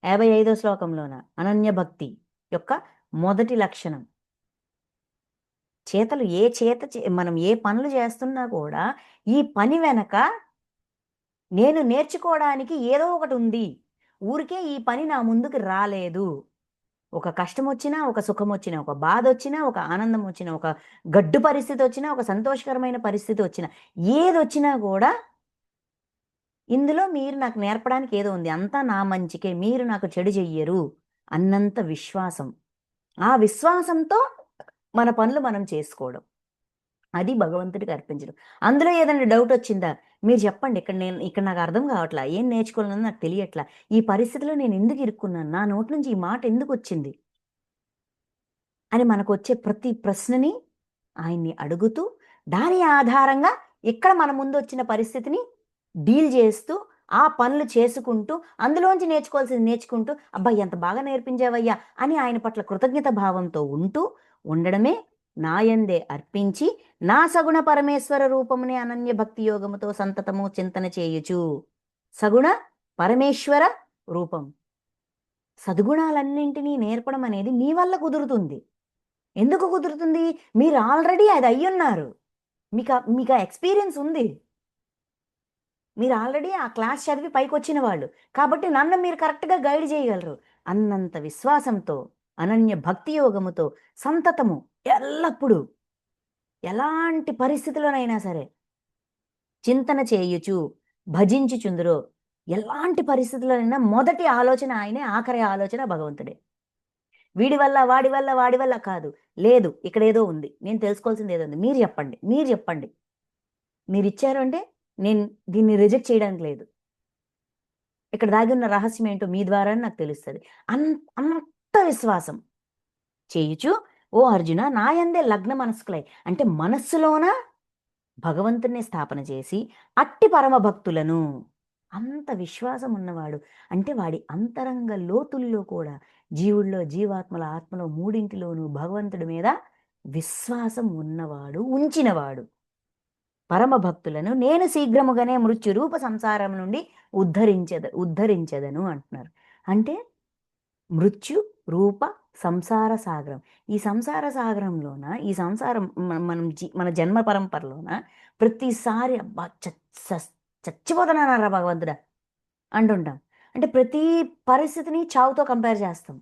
55వ శ్లోకంలోన అనన్య భక్తి యొక్క మొదటి లక్షణం. చేతలు మనం ఏ పనులు చేస్తున్నా కూడా ఈ పని వెనక నేను నేర్చుకోవడానికి ఏదో ఒకటి ఉంది. ఊరికే ఈ పని నా ముందుకు రాలేదు. ఒక కష్టం వచ్చినా, ఒక సుఖం వచ్చినా, ఒక బాధ వచ్చినా, ఒక ఆనందం వచ్చినా, ఒక గడ్డు పరిస్థితి వచ్చినా, ఒక సంతోషకరమైన పరిస్థితి వచ్చినా, ఏదొచ్చినా కూడా ఇందులో మీరు నాకు నేర్పడానికి ఏదో ఉంది. అంతా నా మంచికే, మీరు నాకు చెడు చెయ్యరు అన్నంత విశ్వాసం. ఆ విశ్వాసంతో మన పనులు మనం చేసుకోవడం. అది భగవంతుడికి అర్పించడం. అందులో ఏదైనా డౌట్ వచ్చిందా? మీరు చెప్పండి. ఇక్కడ నాకు అర్థం కావట్లా. ఏం నేర్చుకోవాలన్నది నాకు తెలియట్లా. ఈ పరిస్థితిలో నేను ఎందుకు ఇరుక్కున్నాను? నా నోటి నుంచి ఈ మాట ఎందుకొచ్చింది? అని మనకొచ్చే ప్రతి ప్రశ్నని ఆయన్ని అడుగుతూ, దాని ఆధారంగా ఇక్కడ మన ముందొచ్చిన పరిస్థితిని డీల్ చేస్తూ, ఆ పనులు చేసుకుంటూ, అందులోంచి నేర్చుకోవాల్సింది నేర్చుకుంటూ, అబ్బా! ఎంత బాగా నేర్పించావయ్యా అని ఆయన పట్ల కృతజ్ఞత భావంతో ఉండడమే నాయందే అర్పించి, నా సగుణ పరమేశ్వర రూపమునే అనన్య భక్తి యోగముతో సంతతము చింతన చేయుచు. సగుణ పరమేశ్వర రూపం. సద్గుణాలన్నింటినీ నేర్పడం అనేది మీ వల్ల కుదురుతుంది. ఎందుకు కుదురుతుంది? మీరు ఆల్రెడీ అది అయ్యున్నారు. మీకు ఆ ఎక్స్‌పీరియన్స్ ఉంది. మీరు ఆల్రెడీ ఆ క్లాస్ చదివి పైకొచ్చిన వాళ్ళు. కాబట్టి నన్ను మీరు కరెక్ట్‌గా గైడ్ చేయగలరు అన్నంత విశ్వాసంతో, అనన్య భక్తి యోగముతో సంతతము ఎల్లప్పుడూ ఎలాంటి పరిస్థితిలోనైనా సరే చింతన చేయుచు, భజించుచుందురో. ఎలాంటి పరిస్థితుల్లోనైనా మొదటి ఆలోచన ఆయనే, ఆఖరి ఆలోచన భగవంతుడే. వీడి వల్ల, వాడి వల్ల కాదు. లేదు, ఇక్కడేదో ఉంది. నేను తెలుసుకోవాల్సింది ఏదో ఉంది. మీరు చెప్పండి. మీరు చెప్పండి. మీరిచ్చారు అంటే నేను దీన్ని రిజెక్ట్ చేయడానికి లేదు. ఇక్కడ దాగి ఉన్న రహస్యం ఏంటో మీ ద్వారానే నాకు తెలుస్తది. అంత విశ్వాసం చేయుచు ఓ అర్జున నాయందే లగ్న మనస్కులై, అంటే మనస్సులోన భగవంతుడిని స్థాపన చేసి అట్టి పరమ భక్తులను, అంత విశ్వాసం ఉన్నవాడు అంటే వాడి అంతరంగ లోతుల్లో కూడా జీవుల్లో, జీవాత్మల, ఆత్మలో మూడింటిలోనూ భగవంతుడి మీద విశ్వాసం ఉన్నవాడు, ఉంచినవాడు పరమ భక్తులను నేను శీఘ్రముగానే మృత్యురూప సంసారం నుండి ఉద్ధరించెదను అంటున్నారు. అంటే మృత్యు రూప సంసార సాగరం. ఈ సంసార సాగరంలోన ఈ సంసారం మన జన్మ పరంపరలోన ప్రతిసారి అబ్బా చచ్చిపోతున్నానరా భగవంతుడా అంటుంటాం. అంటే ప్రతి పరిస్థితిని చావుతో కంపేర్ చేస్తాం.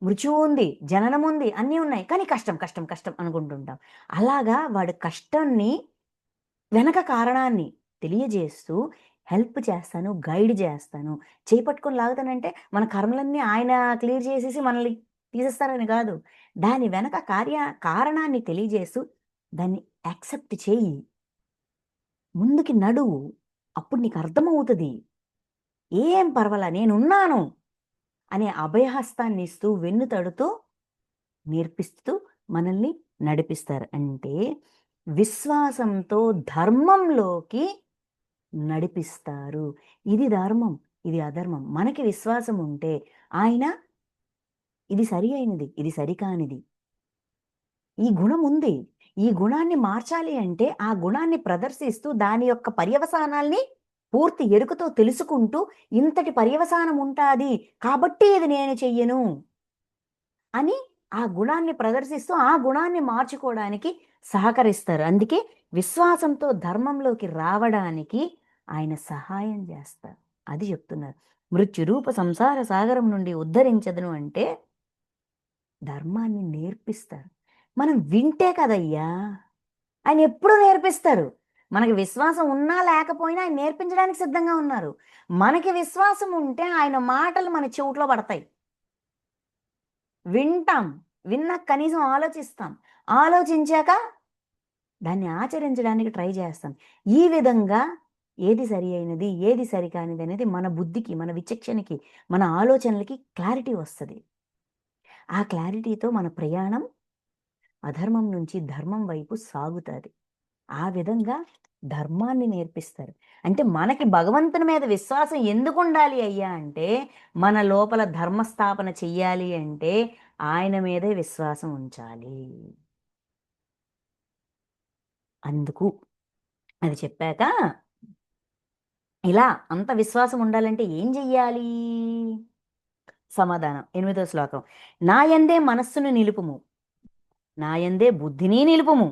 మృత్యువు ఉంది, జననం ఉంది, అన్నీ ఉన్నాయి. కానీ కష్టం, కష్టం, కష్టం అనుకుంటుంటాం. అలాగా వాడి కష్టాన్ని వెనక కారణాన్ని తెలియజేస్తూ హెల్ప్ చేస్తాను, గైడ్ చేస్తాను. చేయి పట్టుకొని లాగుతానంటే మన కర్మలన్నీ ఆయన క్లియర్ చేసేసి మనల్ని తీసేస్తారని కాదు. దాని వెనక కారణాన్ని తెలియజేస్తూ దాన్ని యాక్సెప్ట్ చెయ్యి. ముందుకి నడువు. అప్పుడు నీకు అర్థమవుతది. ఏం పర్వాలా నేనున్నాను అనే అభయహస్తాన్ని ఇస్తూ, వెన్ను తడుతూ, నేర్పిస్తూ మనల్ని నడిపిస్తారు. అంటే విశ్వాసంతో ధర్మంలోకి నడిపిస్తారు. ఇది ధర్మం, ఇది అధర్మం. మనకి విశ్వాసం ఉంటే ఆయన ఇది సరి అయినది, ఇది సరికానిది. ఈ గుణం ఉంది. ఈ గుణాన్ని మార్చాలి అంటే ఆ గుణాన్ని ప్రదర్శిస్తూ దాని యొక్క పర్యవసానాల్ని పూర్తి ఎరుకతో తెలుసుకుంటూ ఇంతటి పర్యవసానం ఉంటాది కాబట్టి ఇది నేను చెయ్యను అని ఆ గుణాన్ని ప్రదర్శిస్తూ ఆ గుణాన్ని మార్చుకోవడానికి సహకరిస్తారు. అందుకే విశ్వాసంతో ధర్మంలోకి రావడానికి ఆయన సహాయం చేస్తారు. అది చెప్తున్నారు. మృత్యురూప సంసార సాగరం నుండి ఉద్ధరించదను అంటే ధర్మాన్ని నేర్పిస్తారు. మనం వింటే కదయ్యా! ఆయన ఎప్పుడూ నేర్పిస్తారు. మనకి విశ్వాసం ఉన్నా లేకపోయినా ఆయన నేర్పించడానికి సిద్ధంగా ఉన్నారు. మనకి విశ్వాసం ఉంటే ఆయన మాటలు మన చెవుట్లో పడతాయి. వింటాం. విన్నాక కనీసం ఆలోచిస్తాం. ఆలోచించాక దాన్ని ఆచరించడానికి ట్రై చేస్తాం. ఈ విధంగా ఏది సరి అయినది, ఏది సరికానిది అనేది మన బుద్ధికి, మన విచక్షణకి, మన ఆలోచనలకి క్లారిటీ వస్తది. ఆ క్లారిటీతో మన ప్రయాణం అధర్మం నుంచి ధర్మం వైపు సాగుతది. ఆ విధంగా ధర్మాన్ని నేర్పిస్తారు. అంటే మనకి భగవంతుని మీద విశ్వాసం ఎందుకుండాలి అయ్యా అంటే, మన లోపల ధర్మస్థాపన చెయ్యాలి అంటే ఆయన మీదే విశ్వాసం ఉంచాలి. అందుకు అది చెప్పాక ఇలా అంత విశ్వాసం ఉండాలంటే ఏం చెయ్యాలి? సమాధానం 8వ శ్లోకం. నాయందే మనస్సును నిలుపుము, నాయందే బుద్ధిని నిలుపుము,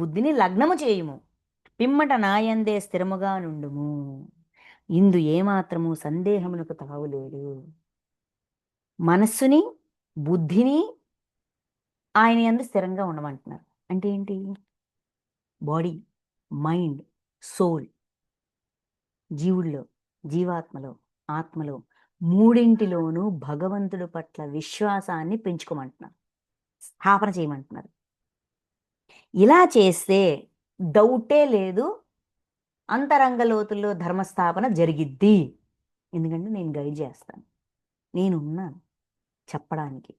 బుద్ధిని లగ్నము చేయుము, పిమ్మట నాయందే స్థిరముగా నుండుము, ఇందు ఏమాత్రము సందేహమునకు తావులేదు. మనస్సుని బుద్ధిని ఆయన యందు స్థిరంగా ఉండమంటున్నారు. అంటే ఏంటి? బాడీ, మైండ్, సోల్, జీవుల్లో, జీవాత్మలో, ఆత్మలో మూడింటిలోనూ భగవంతుడి పట్ల విశ్వాసాన్ని పెంచుకోమంటున్నారు, స్థాపన చేయమంటున్నారు. ఇలా చేస్తే డౌటే లేదు, అంతరంగ లోతుల్లో ధర్మస్థాపన జరిగిద్ది. ఎందుకంటే నేను గైడ్ చేస్తాను, నేనున్నాను చెప్పడానికి,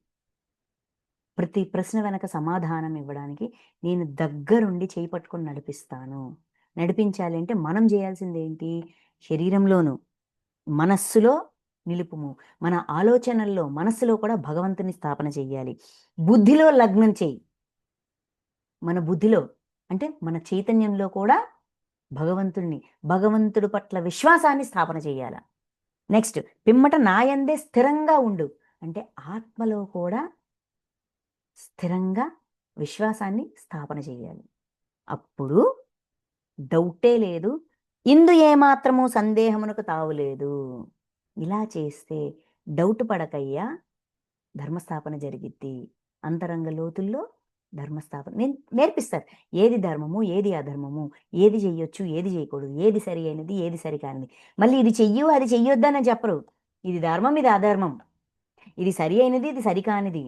ప్రతి ప్రశ్న వెనక సమాధానం ఇవ్వడానికి నేను దగ్గరుండి చేయి పట్టుకొని నడిపిస్తాను. నడిపించాలి అంటే మనం చేయాల్సింది ఏంటి? శరీరంలోనూ మనస్సులో నిలుపుము, మన ఆలోచనల్లో మనస్సులో కూడా భగవంతుని స్థాపన చెయ్యాలి. బుద్ధిలో లగ్నం చేయి, మన బుద్ధిలో అంటే మన చైతన్యంలో కూడా భగవంతుడి పట్ల విశ్వాసాన్ని స్థాపన చేయాల. నెక్స్ట్, పిమ్మట నాయందే స్థిరంగా ఉండు అంటే ఆత్మలో కూడా స్థిరంగా విశ్వాసాన్ని స్థాపన చేయాలి. అప్పుడు డౌటే లేదు, ఇందు ఏమాత్రము సందేహమునకు తావులేదు. ఇలా చేస్తే డౌట్ పడకయ్యా, ధర్మస్థాపన జరిగిద్ది. అంతరంగ లోతుల్లో ధర్మస్థాపన నేను నేర్పిస్తారు. ఏది ధర్మము, ఏది అధర్మము, ఏది చెయ్యొచ్చు, ఏది చేయకూడదు, ఏది సరి అయినది, ఏది సరి కానిది. మళ్ళీ ఇది చెయ్యు, అది చెయ్యొద్దని చెప్పరు. ఇది ధర్మం, ఇది అధర్మం, ఇది సరి అయినది, ఇది సరి కానిది.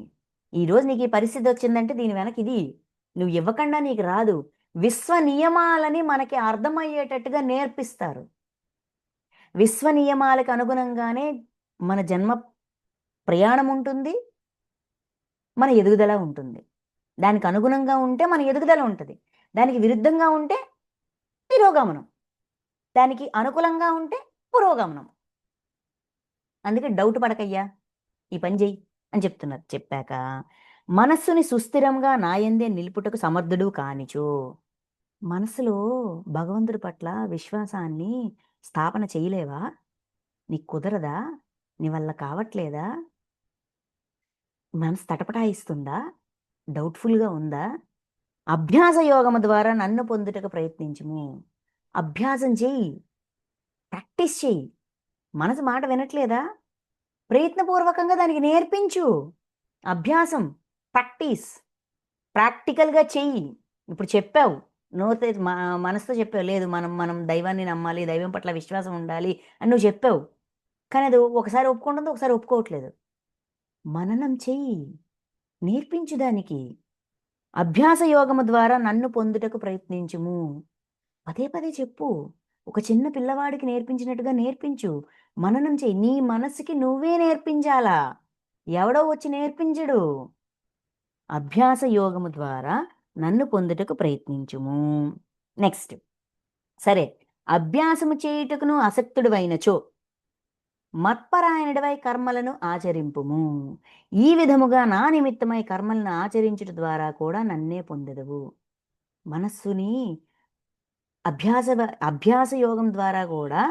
ఈరోజు నీకు ఈ పరిస్థితి వచ్చిందంటే దీని వెనక ఇది, నువ్వు ఇవ్వకుండా నీకు రాదు. విశ్వ నియమాలని మనకి అర్థమయ్యేటట్టుగా నేర్పిస్తారు. విశ్వ నియమాలకు అనుగుణంగానే మన జన్మ ప్రయాణం ఉంటుంది, మన ఎదుగుదల ఉంటుంది. దానికి అనుగుణంగా ఉంటే మన ఎదుగుదల ఉంటుంది, దానికి విరుద్ధంగా ఉంటే తిరోగమనం, దానికి అనుకూలంగా ఉంటే పురోగమనం. అందుకే డౌట్ పడకయ్యా, ఈ పని చెయ్యి అని చెప్తున్నారు. చెప్పాక మనస్సుని సుస్థిరంగా నాయందే నిలుపుటకు సమర్థుడు కానిచో, మనసులో భగవంతుడి పట్ల విశ్వాసాన్ని స్థాపన చేయలేవా? నీకు కుదరదా? నీ వల్ల కావట్లేదా? మనసు తటపటాయిస్తుందా? డౌట్ఫుల్గా ఉందా? అభ్యాస యోగము ద్వారా నన్ను పొందుటకు ప్రయత్నించుము. అభ్యాసం చెయ్యి, ప్రాక్టీస్ చెయ్యి. మనసు మాట వినట్లేదా? ప్రయత్నపూర్వకంగా దానికి నేర్పించు. అభ్యాసం, ప్రాక్టీస్, ప్రాక్టికల్గా చెయ్యి. ఇప్పుడు చెప్పావు, నోతే మనసుతో చెప్పావు, లేదు మనం మనం దైవాన్ని నమ్మాలి, దైవం పట్ల విశ్వాసం ఉండాలి అని నువ్వు చెప్పావు. కానీ అది ఒకసారి ఒప్పుకుంటుంది, ఒకసారి ఒప్పుకోవట్లేదు. మననం చెయ్యి, నేర్పించు దానికి. అభ్యాస యోగము ద్వారా నన్ను పొందుటకు ప్రయత్నించుము. పదే పదే చెప్పు. ఒక చిన్న పిల్లవాడికి నేర్పించినట్టుగా నేర్పించు. మననం చెయ్యి. నీ మనసుకి నువ్వే నేర్పించాలా, ఎవడో వచ్చి నేర్పించడు. అభ్యాస యోగము ద్వారా నన్ను పొందుటకు ప్రయత్నించుము. నెక్స్ట్, సరే అభ్యాసము చేయుటకును ఆసక్తుడివైనచో మత్పరాయణుడివై కర్మలను ఆచరింపుము. ఈ విధముగా నా నిమిత్తమై కర్మలను ఆచరించుట ద్వారా కూడా నన్నే పొందెదవు. మనస్సుని అభ్యాస యోగం ద్వారా కూడా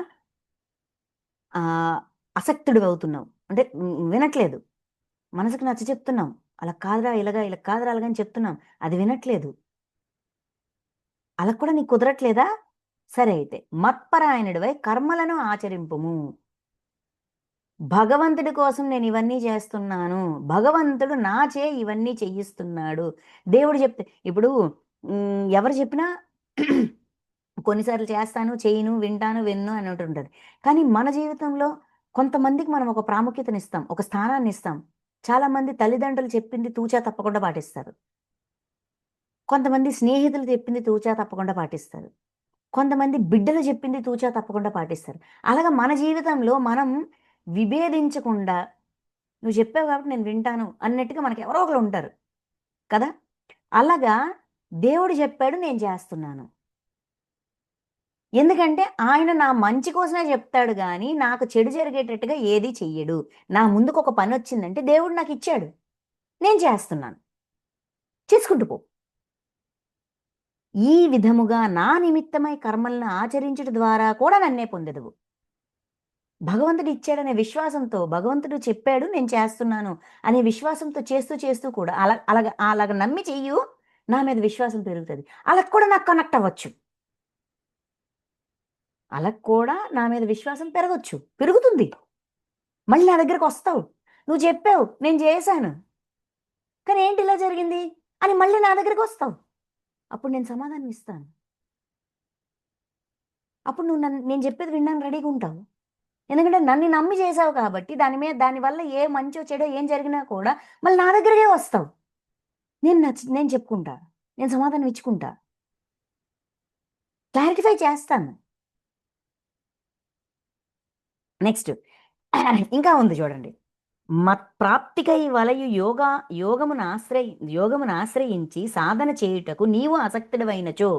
అసక్తుడు అవుతున్నావు అంటే వినట్లేదు. మనసుకు నచ్చ చెప్తున్నాం, అలా కాదురా ఇలాగా, ఇలా కాదురా అలాగని చెప్తున్నాం, అది వినట్లేదు. అలా కూడా నీకు కుదరట్లేదా? సరే అయితే మత్పరాయణుడివై కర్మలను ఆచరింపుము. భగవంతుడి కోసం నేను ఇవన్నీ చేస్తున్నాను, భగవంతుడు నాచే ఇవన్నీ చెయ్యిస్తున్నాడు. దేవుడు చెప్తే ఇప్పుడు ఎవరు చెప్పినా కొన్నిసార్లు చేస్తాను, చేయను, వింటాను, విన్ను అని ఉంటుంటుంది. కానీ మన జీవితంలో కొంతమందికి మనం ఒక ప్రాముఖ్యతనిస్తాం, ఒక స్థానాన్ని ఇస్తాం. చాలామంది తల్లిదండ్రులు చెప్పింది తూచా తప్పకుండా పాటిస్తారు, కొంతమంది స్నేహితులు చెప్పింది తూచా తప్పకుండా పాటిస్తారు, కొంతమంది బిడ్డలు చెప్పింది తూచా తప్పకుండా పాటిస్తారు. అలాగా మన జీవితంలో మనం విభేదించకుండా, నువ్వు చెప్పావు కాబట్టి నేను వింటాను అన్నట్టుగా మనకి ఎవరో ఒకరు ఉంటారు కదా. అలాగా దేవుడు చెప్పాడు, నేను చేస్తున్నాను. ఎందుకంటే ఆయన నా మంచి కోసమే చెప్తాడు కానీ నాకు చెడు జరిగేటట్టుగా ఏది చెయ్యడు. నా ముందుకు ఒక పని వచ్చిందంటే దేవుడు నాకు ఇచ్చాడు, నేను చేస్తున్నాను, చేసుకుంటూ పో. ఈ విధముగా నా నిమిత్తమై కర్మలను ఆచరించడం ద్వారా కూడా నన్నే పొందెదవు. భగవంతుడు ఇచ్చాడనే విశ్వాసంతో, భగవంతుడు చెప్పాడు నేను చేస్తున్నాను అనే విశ్వాసంతో చేస్తూ చేస్తూ కూడా అలాగ నమ్మి చెయ్యు, నా మీద విశ్వాసం పెరుగుతుంది. అలా కూడా నాకు కనెక్ట్ అవ్వచ్చు. అలా కూడా నా మీద విశ్వాసం పెరుగుతుంది. మళ్ళీ నా దగ్గరకు వస్తావు. నువ్వు చెప్పావు, నేను చేశాను. కానీ ఏంటి ఇలా జరిగింది అని మళ్ళీ నా దగ్గరికి వస్తావు. అప్పుడు నేను సమాధానం ఇస్తాను. అప్పుడు నువ్వు నేను చెప్పేది వినడానికి రెడీగా ఉంటావు. ఎందుకంటే నన్ను నమ్మి చేసావు కాబట్టి దానివల్ల ఏ మంచో చెడో ఏం జరిగినా కూడా మళ్ళీ నా దగ్గరికే వస్తావు. నేను చెప్పుకుంటా, నేను సమాధానం ఇచ్చుకుంటా, క్లారిఫై చేస్తాను. నెక్స్ట్ ఇంకా ఉంది చూడండి. మత్ప్రాప్తికై వలయు యోగమును ఆశ్రయించి సాధన చేయుటకు నీవు ఆసక్తుడవైనచో,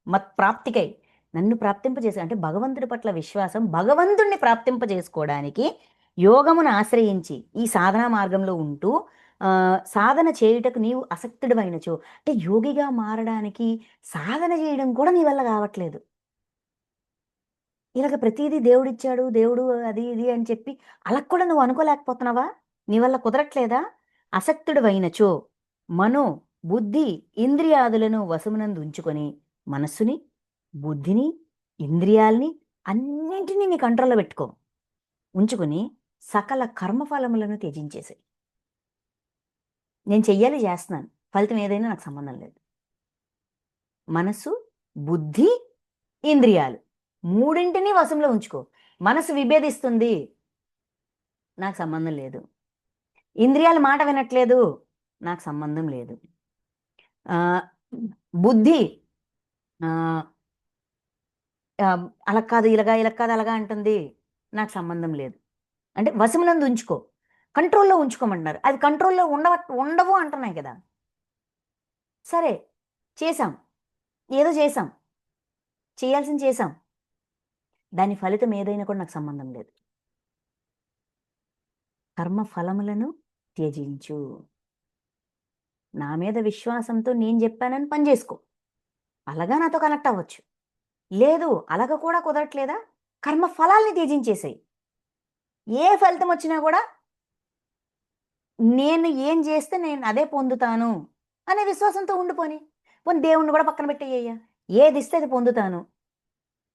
మత్ప్రాప్తికై నన్ను ప్రాప్తింపజేసే అంటే భగవంతుడి పట్ల విశ్వాసం, భగవంతుణ్ణి ప్రాప్తింపజేసుకోవడానికి యోగమును ఆశ్రయించి ఈ సాధనా మార్గంలో ఉంటూ సాధన చేయుటకు నీవు ఆసక్తుడవైనచో, అంటే యోగిగా మారడానికి సాధన చేయడం కూడా నీ వల్ల కావట్లేదు. ఇలాగ ప్రతిదీ దేవుడిచ్చాడు, దేవుడు అది ఇది అని చెప్పి అలా కూడా నువ్వు అనుకోలేకపోతున్నావా? నీ వల్ల కుదరట్లేదా? ఆసక్తుడవైనచో మనో బుద్ధి ఇంద్రియాదులను వశమునందు ఉంచుకొని, మనస్సుని, బుద్ధిని, ఇంద్రియాల్ని అన్నింటినీ నీ కంట్రోల్లో పెట్టుకో. ఉంచుకొని సకల కర్మఫలములను త్యజించేసాయి. నేను చెయ్యాలి, చేస్తున్నాను, ఫలితం ఏదైనా నాకు సంబంధం లేదు. మనసు, బుద్ధి, ఇంద్రియాలు మూడింటిని వశంలో ఉంచుకో. మనసు విభేదిస్తుంది, నాకు సంబంధం లేదు. ఇంద్రియాలు మాట వినట్లేదు, నాకు సంబంధం లేదు. బుద్ధి అలా కాదు ఇలా కాదు అలాగా అంటుంది, నాకు సంబంధం లేదు. అంటే వశమునందు ఉంచుకో, కంట్రోల్లో ఉంచుకోమంటున్నారు. అది కంట్రోల్లో ఉండవు అంటున్నాయి కదా. సరే చేసాం, ఏదో చేసాం, చేయాల్సింది చేసాం, దాని ఫలితం ఏదైనా కూడా నాకు సంబంధం లేదు. కర్మ ఫలములను త్యజించు. నా మీద విశ్వాసంతో నేను చెప్పానని పని చేసుకో. అలాగా నాతో కనెక్ట్ అవ్వచ్చు. లేదు అలాగ కూడా కుదరట్లేదా, కర్మ ఫలాల్ని త్యజించేసాయి. ఏ ఫలితం వచ్చినా కూడా నేను ఏం చేస్తే నేను అదే పొందుతాను అనే విశ్వాసంతో ఉండిపోని. పోనీ దేవుణ్ణి కూడా పక్కన పెట్టేయ్యా, ఏది ఇస్తే అది పొందుతాను.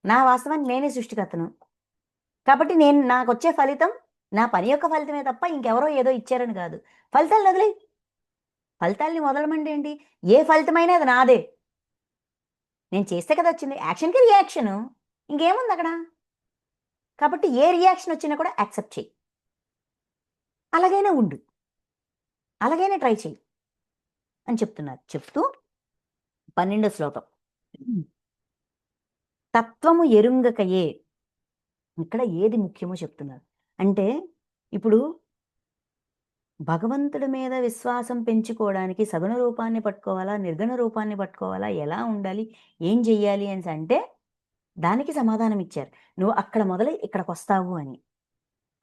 నా వాస్తవానికి నేనే సృష్టికర్తను కాబట్టి నాకు వచ్చే ఫలితం నా పని యొక్క ఫలితమే తప్ప ఇంకెవరో ఏదో ఇచ్చారని కాదు. ఫలితాలు వదిలేయి. ఫలితాలని వదలమంటే ఏంటి? ఏ ఫలితమైనా అది నాదే. నేను చేస్తే కదా వచ్చింది. యాక్షన్కి రియాక్షను, ఇంకేముంది అక్కడ? కాబట్టి ఏ రియాక్షన్ వచ్చినా కూడా యాక్సెప్ట్ చేయి. అలాగైనా ఉండు, అలాగైనా ట్రై చేయి అని చెప్తున్నారు. చెప్తూ 12వ శ్లోకం, తత్వము ఎరుంగకయే. ఇక్కడ ఏది ముఖ్యమో చెప్తున్నారు. అంటే ఇప్పుడు భగవంతుడి మీద విశ్వాసం పెంచుకోవడానికి సగుణ రూపాన్ని పట్టుకోవాలా, నిర్గుణ రూపాన్ని పట్టుకోవాలా, ఎలా ఉండాలి, ఏం చెయ్యాలి అని అంటే దానికి సమాధానం ఇచ్చారు. నువ్వు అక్కడ మొదలై ఇక్కడికి వస్తావు అని.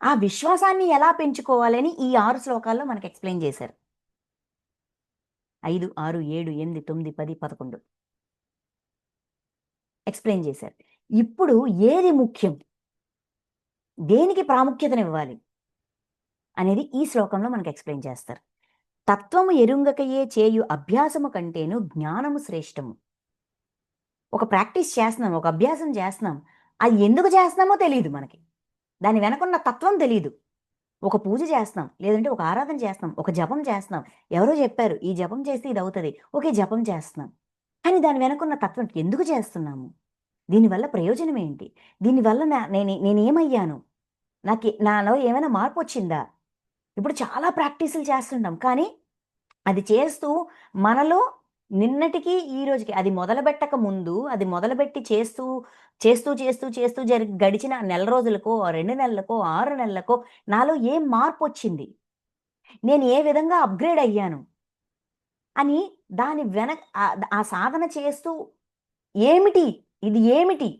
ఆ విశ్వాసాన్ని ఎలా పెంచుకోవాలని ఈ 6 శ్లోకాల్లో మనకి ఎక్స్ప్లెయిన్ చేశారు. 5, 6, 7, 8, 9, 10, 11 ఎక్స్ప్లెయిన్ చేశారు. ఇప్పుడు ఏది ముఖ్యం, దేనికి ప్రాముఖ్యతనివ్వాలి అనేది ఈ శ్లోకంలో మనకు ఎక్స్ప్లెయిన్ చేస్తారు. తత్వము ఎరుంగకయే చేయు అభ్యాసము కంటేను జ్ఞానము శ్రేష్టము. ఒక ప్రాక్టీస్ చేస్తున్నాం, ఒక అభ్యాసం చేస్తున్నాం, అది ఎందుకు చేస్తున్నామో తెలియదు మనకి, దాని వెనకున్న తత్వం తెలియదు. ఒక పూజ చేస్తున్నాం, లేదంటే ఒక ఆరాధన చేస్తున్నాం, ఒక జపం చేస్తున్నాం, ఎవరో చెప్పారు ఈ జపం చేస్తే ఇది అవుతుంది, ఓకే జపం చేస్తున్నాం. కానీ దాని వెనకున్న తత్వం ఎందుకు చేస్తున్నాము, దీనివల్ల ప్రయోజనం ఏంటి, దీనివల్ల నేనేమయ్యాను, నాలో ఏమైనా మార్పు వచ్చిందా. ఇప్పుడు చాలా ప్రాక్టీసులు చేస్తుంటాం, కానీ అది చేస్తూ మనలో నిన్నటికి ఈ రోజుకి అది మొదలుపెట్టక ముందు, అది మొదలుపెట్టి చేస్తూ చేస్తూ చేస్తూ చేస్తూ గడిచిన నెల రోజులకో, 2 నెలలకో, 6 నెలలకో నాలో ఏం మార్పు వచ్చింది, నేను ఏ విధంగా అప్గ్రేడ్ అయ్యాను అని దాని ఆ సాధన చేస్తూ ఏమిటి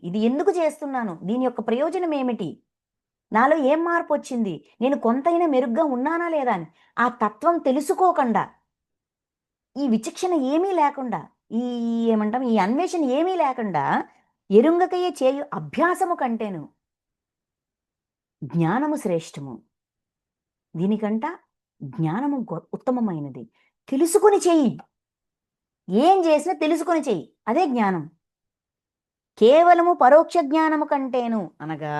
ఇది ఎందుకు చేస్తున్నాను, దీని యొక్క ప్రయోజనం ఏమిటి, నాలో ఏం మార్పు వచ్చింది, నేను కొంతైనా మెరుగ్గా ఉన్నానా లేదా అని ఆ తత్వం తెలుసుకోకుండా, ఈ విచక్షణ ఏమీ లేకుండా ఈ ఏమంటాం ఈ అన్వేషణ ఏమీ లేకుండా ఎరుంగకయే చేయు అభ్యాసము కంటేను జ్ఞానము శ్రేష్టము. దీనికంట జ్ఞానము ఉత్తమమైనది. తెలుసుకొని చెయ్యి. ఏం చేసినా తెలుసుకొని చెయ్యి, అదే జ్ఞానం. కేవలము పరోక్ష జ్ఞానము కంటేను అనగా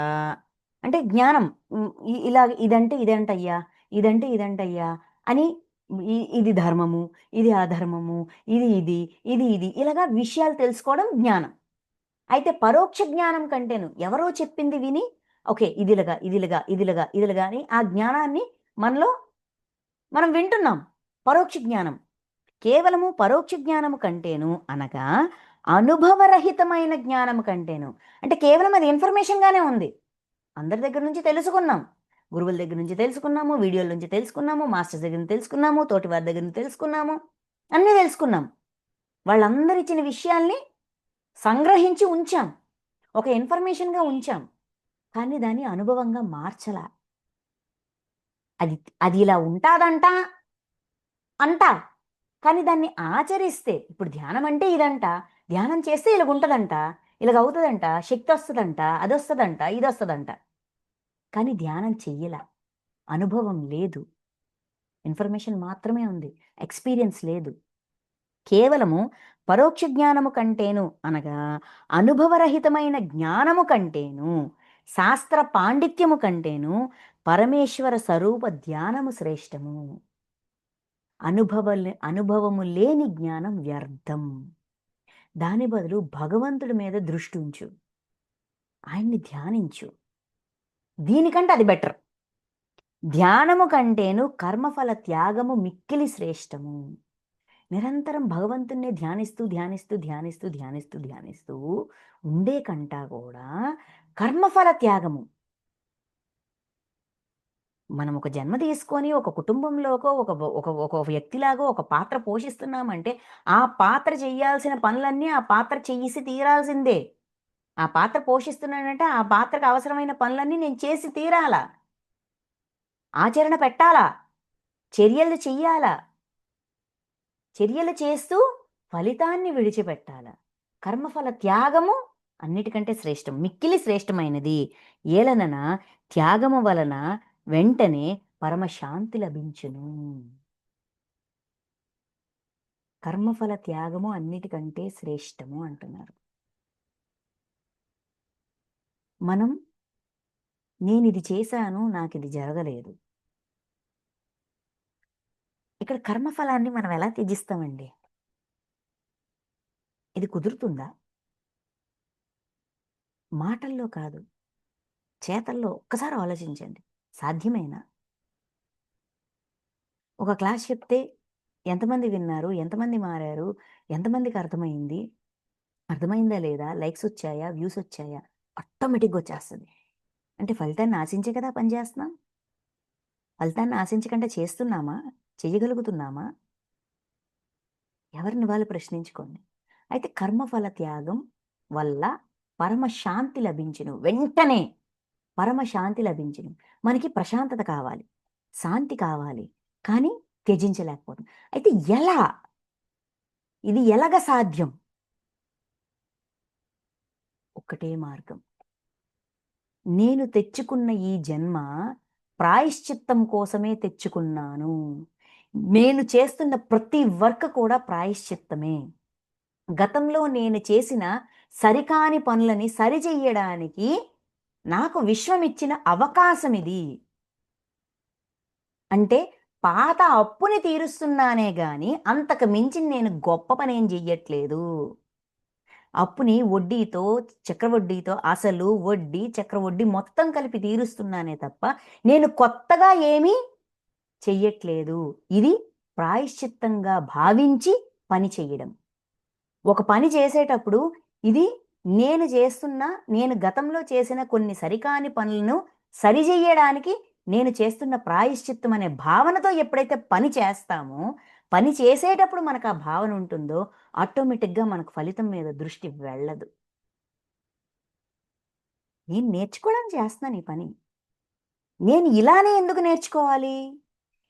అంటే జ్ఞానం ఇలా ఇదంటే ఇదంటయ్యా, ఇదంటే ఇదంటయ్యా అని ఇది ధర్మము, ఇది అధర్మము, ఇది ఇది ఇది ఇది ఇలాగా విషయాలు తెలుసుకోవడం జ్ఞానం. అయితే పరోక్ష జ్ఞానం కంటేను ఎవరో చెప్పింది విని ఓకే ఇదిలగా ఇదిలగా ఇదిలగా ఇదిలగా అని ఆ జ్ఞానాన్ని మనలో మనం వింటున్నాం. పరోక్ష జ్ఞానం. కేవలము పరోక్ష జ్ఞానము కంటేను అనగా అనుభవరహితమైన జ్ఞానము కంటేను, అంటే కేవలం అది ఇన్ఫర్మేషన్గానే ఉంది. అందరి దగ్గర నుంచి తెలుసుకున్నాం, గురువుల దగ్గర నుంచి తెలుసుకున్నాము, వీడియోల నుంచి తెలుసుకున్నాము, మాస్టర్స్ దగ్గర నుంచి తెలుసుకున్నాము, తోటి వారి దగ్గర నుంచి తెలుసుకున్నాము, అన్నీ తెలుసుకున్నాం. వాళ్ళందరూ ఇచ్చిన విషయాల్ని సంగ్రహించి ఉంచాం, ఒక ఇన్ఫర్మేషన్గా ఉంచాం. కానీ దాన్ని అనుభవంగా మార్చలా. అది అది ఇలా ఉంటాదంట అంటా, కానీ దాన్ని ఆచరిస్తే ఇప్పుడు ధ్యానం అంటే ఇదంట, ధ్యానం చేస్తే ఇలాగ ఉంటుందంట, ఇలాగ అవుతుందంట, శక్తి వస్తుందంట, అది వస్తుందంట, ఇది వస్తుందంట. కానీ ధ్యానం చెయ్యలా, అనుభవం లేదు, ఇన్ఫర్మేషన్ మాత్రమే ఉంది, ఎక్స్పీరియన్స్ లేదు. కేవలము పరోక్ష జ్ఞానము కంటేను అనగా అనుభవరహితమైన జ్ఞానము కంటేను, శాస్త్ర పాండిత్యము కంటేను పరమేశ్వర స్వరూప ధ్యానము శ్రేష్టము. అనుభవము లేని జ్ఞానం వ్యర్థం. దాని బదులు భగవంతుడి మీద దృష్టి ఉంచు, ఆయన్ని ధ్యానించు. దీనికంటే అది బెటర్. ధ్యానము కంటేను కర్మఫల త్యాగము మిక్కిలి శ్రేష్టము. నిరంతరం భగవంతుణ్ణి ధ్యానిస్తూ ధ్యానిస్తూ ధ్యానిస్తూ ధ్యానిస్తూ ధ్యానిస్తూ ఉండే కంటా కూడా కర్మఫల త్యాగము. మనం ఒక జన్మ తీసుకొని ఒక కుటుంబంలోకో ఒక ఒక ఒక వ్యక్తిలాగో ఒక పాత్ర పోషిస్తున్నామంటే ఆ పాత్ర చేయాల్సిన పనులన్నీ ఆ పాత్ర చేసి తీరాల్సిందే. ఆ పాత్ర పోషిస్తున్నానంటే ఆ పాత్రకు అవసరమైన పనులన్నీ నేను చేసి తీరాలా, ఆచరణ పెట్టాలా, చర్యలు చెయ్యాలా, చర్యలు చేస్తూ ఫలితాన్ని విడిచిపెట్టాల. కర్మఫల త్యాగము అన్నిటికంటే శ్రేష్టం, మిక్కిలి శ్రేష్టమైనది. ఏలనన త్యాగము వలన వెంటనే పరమశాంతి లభించును. కర్మఫల త్యాగము అన్నిటికంటే శ్రేష్టము అంటున్నారు. మనం నేను ఇది చేశాను, నాకు ఇది జరగలేదు. ఇక్కడ కర్మఫలాన్ని మనం ఎలా త్యజిస్తామండి? ఇది కుదురుతుందా? మాటల్లో కాదు, చేతల్లో ఒక్కసారి ఆలోచించండి. సాధ్యమేనా? ఒక క్లాస్ చెప్తే ఎంతమంది విన్నారు, ఎంతమంది మారారు, ఎంతమందికి అర్థమైంది, అర్థమైందా లేదా, లైక్స్ వచ్చాయా, వ్యూస్ వచ్చాయా, ఆటోమేటిక్గా వచ్చేస్తుంది. అంటే ఫలితాన్ని ఆశించే కదా పనిచేస్తున్నాం. ఫలితాన్ని ఆశించకుండా చేస్తున్నామా, చేయగలుగుతున్నామా? ఎవరిని వాళ్ళు ప్రశ్నించుకోండి. అయితే కర్మఫల త్యాగం వల్ల పరమశాంతి లభించును. వెంటనే పరమశాంతి లభించును. మనకి ప్రశాంతత కావాలి, శాంతి కావాలి, కానీ త్యజించలేకపోతుంది. అయితే ఎలా? ఇది ఎలాగ సాధ్యం? ఒక్కటే మార్గం. నేను తెచ్చుకున్న ఈ జన్మ ప్రాయశ్చిత్తం కోసమే తెచ్చుకున్నాను. నేను చేస్తున్న ప్రతి వర్క్ కూడా ప్రాయశ్చిత్తమే. గతంలో నేను చేసిన సరికాని పనులని సరిచెయ్యడానికి నాకు విశ్వం ఇచ్చిన అవకాశం ఇది. అంటే పాత అప్పుని తీరుస్తున్నానే గాని అంతకు మించి నేను గొప్ప పనేం చెయ్యట్లేదు. అప్పుని వడ్డీతో, చక్రవడ్డీతో, అసలు వడ్డీ చక్రవడ్డీ మొత్తం కలిపి తీరుస్తున్నానే తప్ప నేను కొత్తగా ఏమీ చెయ్యట్లేదు. ఇది ప్రాయశ్చిత్తంగా భావించి పని చెయ్యడం. ఒక పని చేసేటప్పుడు ఇది నేను గతంలో చేసిన కొన్ని సరికాని పనులను సరిచెయ్యడానికి నేను చేస్తున్న ప్రాయశ్చిత్తం అనే భావనతో ఎప్పుడైతే పని చేస్తామో, పని చేసేటప్పుడు మనకు ఆ భావన ఉంటుందో ఆటోమేటిక్గా మనకు ఫలితం మీద దృష్టి వెళ్ళదు. నేను నేర్చుకోవడానికి చేస్తున్నాను ఈ పని. నేను ఇలానే ఎందుకు నేర్చుకోవాలి?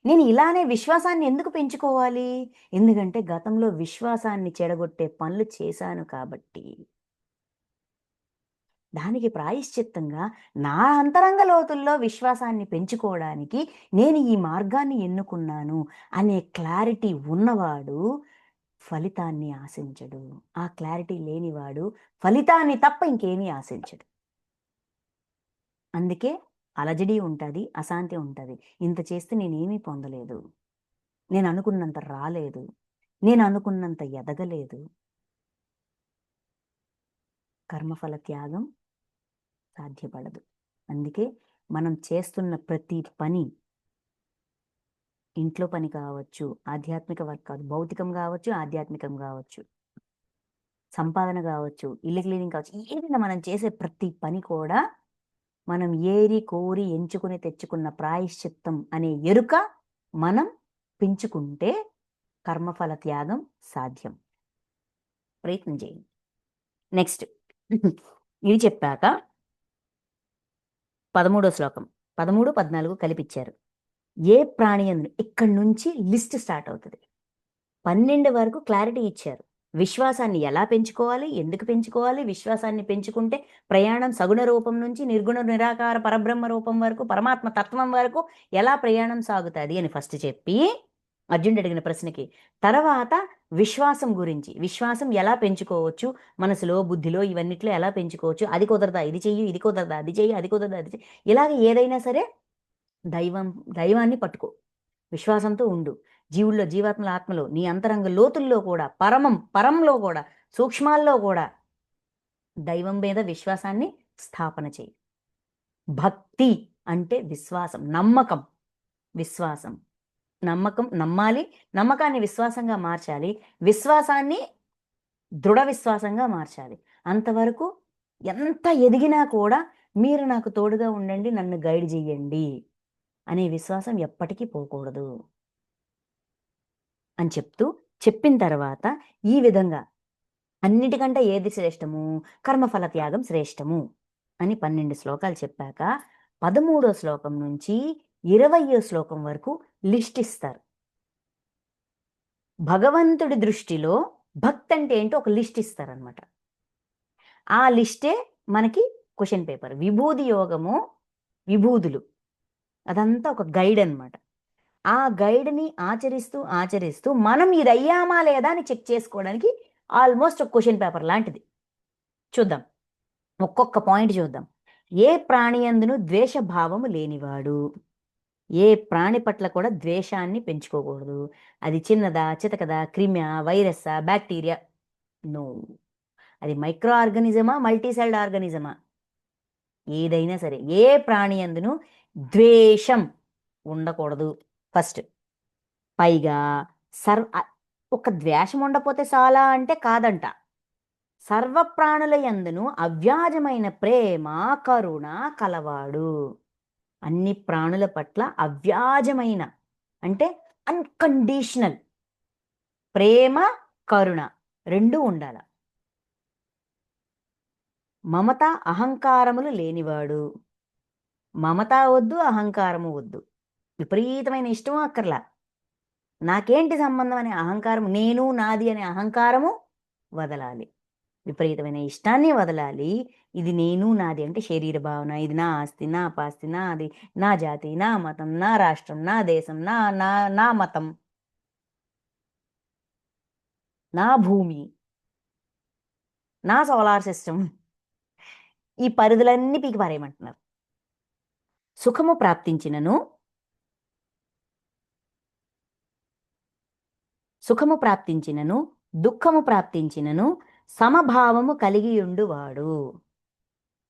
నేను ఇలానే విశ్వాసాన్ని ఎందుకు పెంచుకోవాలి? ఎందుకంటే గతంలో విశ్వాసాన్ని చెడగొట్టే పనులు చేశాను కాబట్టి. దానికి ప్రాయశ్చిత్తంగా నా అంతరంగ లోతుల్లో విశ్వాసాన్ని పెంచుకోవడానికి నేను ఈ మార్గాన్ని ఎన్నుకున్నాను అనే క్లారిటీ ఉన్నవాడు ఫలితాన్ని ఆశించడు. ఆ క్లారిటీ లేనివాడు ఫలితాన్ని తప్ప ఇంకేమీ ఆశించడు. అందుకే అలజడి ఉంటది, అశాంతి ఉంటది. ఇంత చేస్తే నేనేమీ పొందలేదు. నేను అనుకున్నంత రాలేదు. నేను అనుకున్నంత ఎదగలేదు. కర్మఫల త్యాగం సాధ్యపడదు. అందుకే మనం చేస్తున్న ప్రతి పని, ఇంట్లో పని కావచ్చు, ఆధ్యాత్మిక వర్క్ కాదు, భౌతికం కావచ్చు, ఆధ్యాత్మికం కావచ్చు, సంపాదన కావచ్చు, ఇల్లు క్లీనింగ్ కావచ్చు, ఏదైనా మనం చేసే ప్రతి పని కూడా మనం ఏరి కోరి ఎంచుకుని తెచ్చుకున్న ప్రాయశ్చిత్తం అనే ఎరుక మనం పెంచుకుంటే కర్మఫల త్యాగం సాధ్యం. ప్రయత్నం చేయండి. నెక్స్ట్ ఇది చెప్పాక 13వ శ్లోకం 13, 14 కలిపిచ్చారు. ఏ ప్రాణి యందును ఇక్కడి నుంచి లిస్ట్ స్టార్ట్ అవుతుంది. 12 వరకు క్లారిటీ ఇచ్చారు. విశ్వాసాన్ని ఎలా పెంచుకోవాలి, ఎందుకు పెంచుకోవాలి, విశ్వాసాన్ని పెంచుకుంటే ప్రయాణం సగుణ రూపం నుంచి నిర్గుణ నిరాకార పరబ్రహ్మ రూపం వరకు, పరమాత్మ తత్వం వరకు ఎలా ప్రయాణం సాగుతుంది అని ఫస్ట్ చెప్పి అర్జునుడు అడిగిన ప్రశ్నకి తర్వాత విశ్వాసం గురించి, విశ్వాసం ఎలా పెంచుకోవచ్చు, మనసులో బుద్ధిలో ఇవన్నిట్లో ఎలా పెంచుకోవచ్చు, అది కుదరదా ఇది చెయ్యి, ఇది కుదరదా అది చెయ్యి, అది కుదరదా అది చెయ్యి, ఇలాగ ఏదైనా సరే దైవాన్ని పట్టుకో, విశ్వాసంతో ఉండు. జీవుల్లో, జీవాత్మల ఆత్మలో, నీ అంతరంగ లోతుల్లో కూడా, పరంలో కూడా, సూక్ష్మాల్లో కూడా దైవం మీద విశ్వాసాన్ని స్థాపన చేయి. భక్తి అంటే విశ్వాసం, నమ్మకం, విశ్వాసం. నమ్మాలి, నమ్మకాన్ని విశ్వాసంగా మార్చాలి, విశ్వాసాన్ని దృఢ విశ్వాసంగా మార్చాలి. అంతవరకు ఎంత ఎదిగినా కూడా మీరు నాకు తోడుగా ఉండండి, నన్ను గైడ్ చెయ్యండి అనే విశ్వాసం ఎప్పటికీ పోకూడదు అని చెప్పిన తర్వాత ఈ విధంగా అన్నిటికంటే ఏది శ్రేష్టము, కర్మఫల త్యాగం శ్రేష్టము అని 12 శ్లోకాలు చెప్పాక 13వ శ్లోకం నుంచి 20వ శ్లోకం వరకు లిస్ట్ ఇస్తారు. భగవంతుడి దృష్టిలో భక్తి అంటే ఏంటో ఒక లిస్ట్ ఇస్తారనమాట. ఆ లిస్టే మనకి క్వశ్చన్ పేపర్. విభూది యోగము, విభూదులు, అదంతా ఒక గైడ్ అనమాట. ఆ గైడ్ని ఆచరిస్తూ మనం ఇది అయ్యామా లేదా అని చెక్ చేసుకోవడానికి ఆల్మోస్ట్ ఒక క్వశ్చన్ పేపర్ లాంటిది. చూద్దాం, ఒక్కొక్క పాయింట్ చూద్దాం. ఏ ప్రాణి యందును ద్వేషభావము లేనివాడు. ఏ ప్రాణి పట్ల కూడా ద్వేషాన్ని పెంచుకోకూడదు. అది చిన్నదా, చితకదా, క్రిమి, వైరస్సా, బ్యాక్టీరియా, నో. అది మైక్రో ఆర్గానిజమా, మల్టీసెల్డ్ ఆర్గానిజమా, ఏదైనా సరే ఏ ప్రాణి యందును ద్వేషం ఉండకూడదు ఫస్ట్. పైగా ఒక ద్వేషం ఉండకపోతే చాలా అంటే కాదంట. సర్వప్రాణుల యందును అవ్యాజమైన ప్రేమ, కరుణ కలవాడు. అన్ని ప్రాణుల పట్ల అవ్యాజమైన అంటే అన్కండిషనల్ ప్రేమ, కరుణ రెండూ ఉండాల. మమత, అహంకారములు లేనివాడు. మమత వద్దు, అహంకారము వద్దు. విపరీతమైన ఇష్టం అక్కర్లా. నాకేంటి సంబంధం అనే అహంకారం, నేను నాది అనే అహంకారము వదలాలి. విపరీతమైన ఇష్టాన్ని వదలాలి. ఇది నేను నాది అంటే శరీర భావన, ఇది నా ఆస్తి, నా పాస్తి, నాది, నా జాతి, నా మతం, నా రాష్ట్రం, నా దేశం, నా నా నా మతం, నా భూమి, నా సోలార్ సిస్టమ్, ఈ పరిధులన్నీ పీకి పారేయమంటున్నారు. సుఖము ప్రాప్తించినను దుఃఖము ప్రాప్తించినను సమభావము కలిగి ఉండువాడు.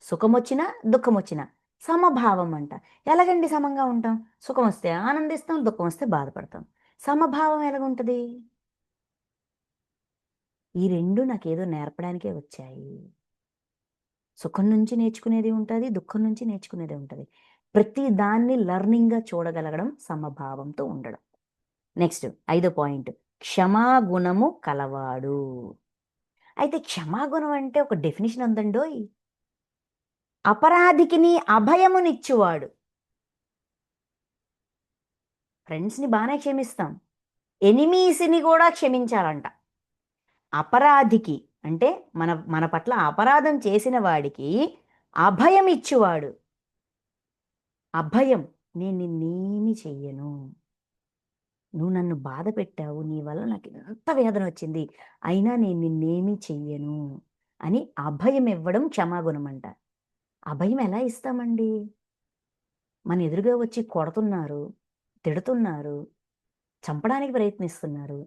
సుఖమొచ్చినా దుఃఖమొచ్చినా సమభావం అంట. ఎలాగండి సమంగా ఉంటాం? సుఖం వస్తే ఆనందిస్తాం, దుఃఖం వస్తే బాధపడతాం. సమభావం ఎలాగుంటుంది? ఈ రెండు నాకేదో నేర్పడానికే వచ్చాయి. సుఖం నుంచి నేర్చుకునేది ఉంటుంది, దుఃఖం నుంచి నేర్చుకునేది ఉంటుంది. ప్రతి దాన్ని లర్నింగ్గా చూడగలగడం సమభావంతో ఉండడం. నెక్స్ట్ 5వ పాయింట్, క్షమాగుణము కలవాడు. అయితే క్షమాగుణం అంటే ఒక డెఫినేషన్ ఉందండోయ్. అపరాధికి అభయమునిచ్చువాడు. ఫ్రెండ్స్ని బాగానే క్షమిస్తాం, ఎనిమీస్ని కూడా క్షమించాలంట. అపరాధికి అంటే మన మన పట్ల అపరాధం చేసిన వాడికి అభయం ఇచ్చువాడు. అభయం, నేను నిన్నేమి చెయ్యను, నువ్వు నన్ను బాధ పెట్టావు, నీ వల్ల నాకు ఎంత వేదన వచ్చింది, అయినా నేను నిన్నేమి చెయ్యను అని అభయం ఇవ్వడం క్షమాగుణం అంట. అభయం ఎలా ఇస్తామండి? మన ఎదురుగా వచ్చి కొడుతున్నారు, తిడుతున్నారు, చంపడానికి ప్రయత్నిస్తున్నారు,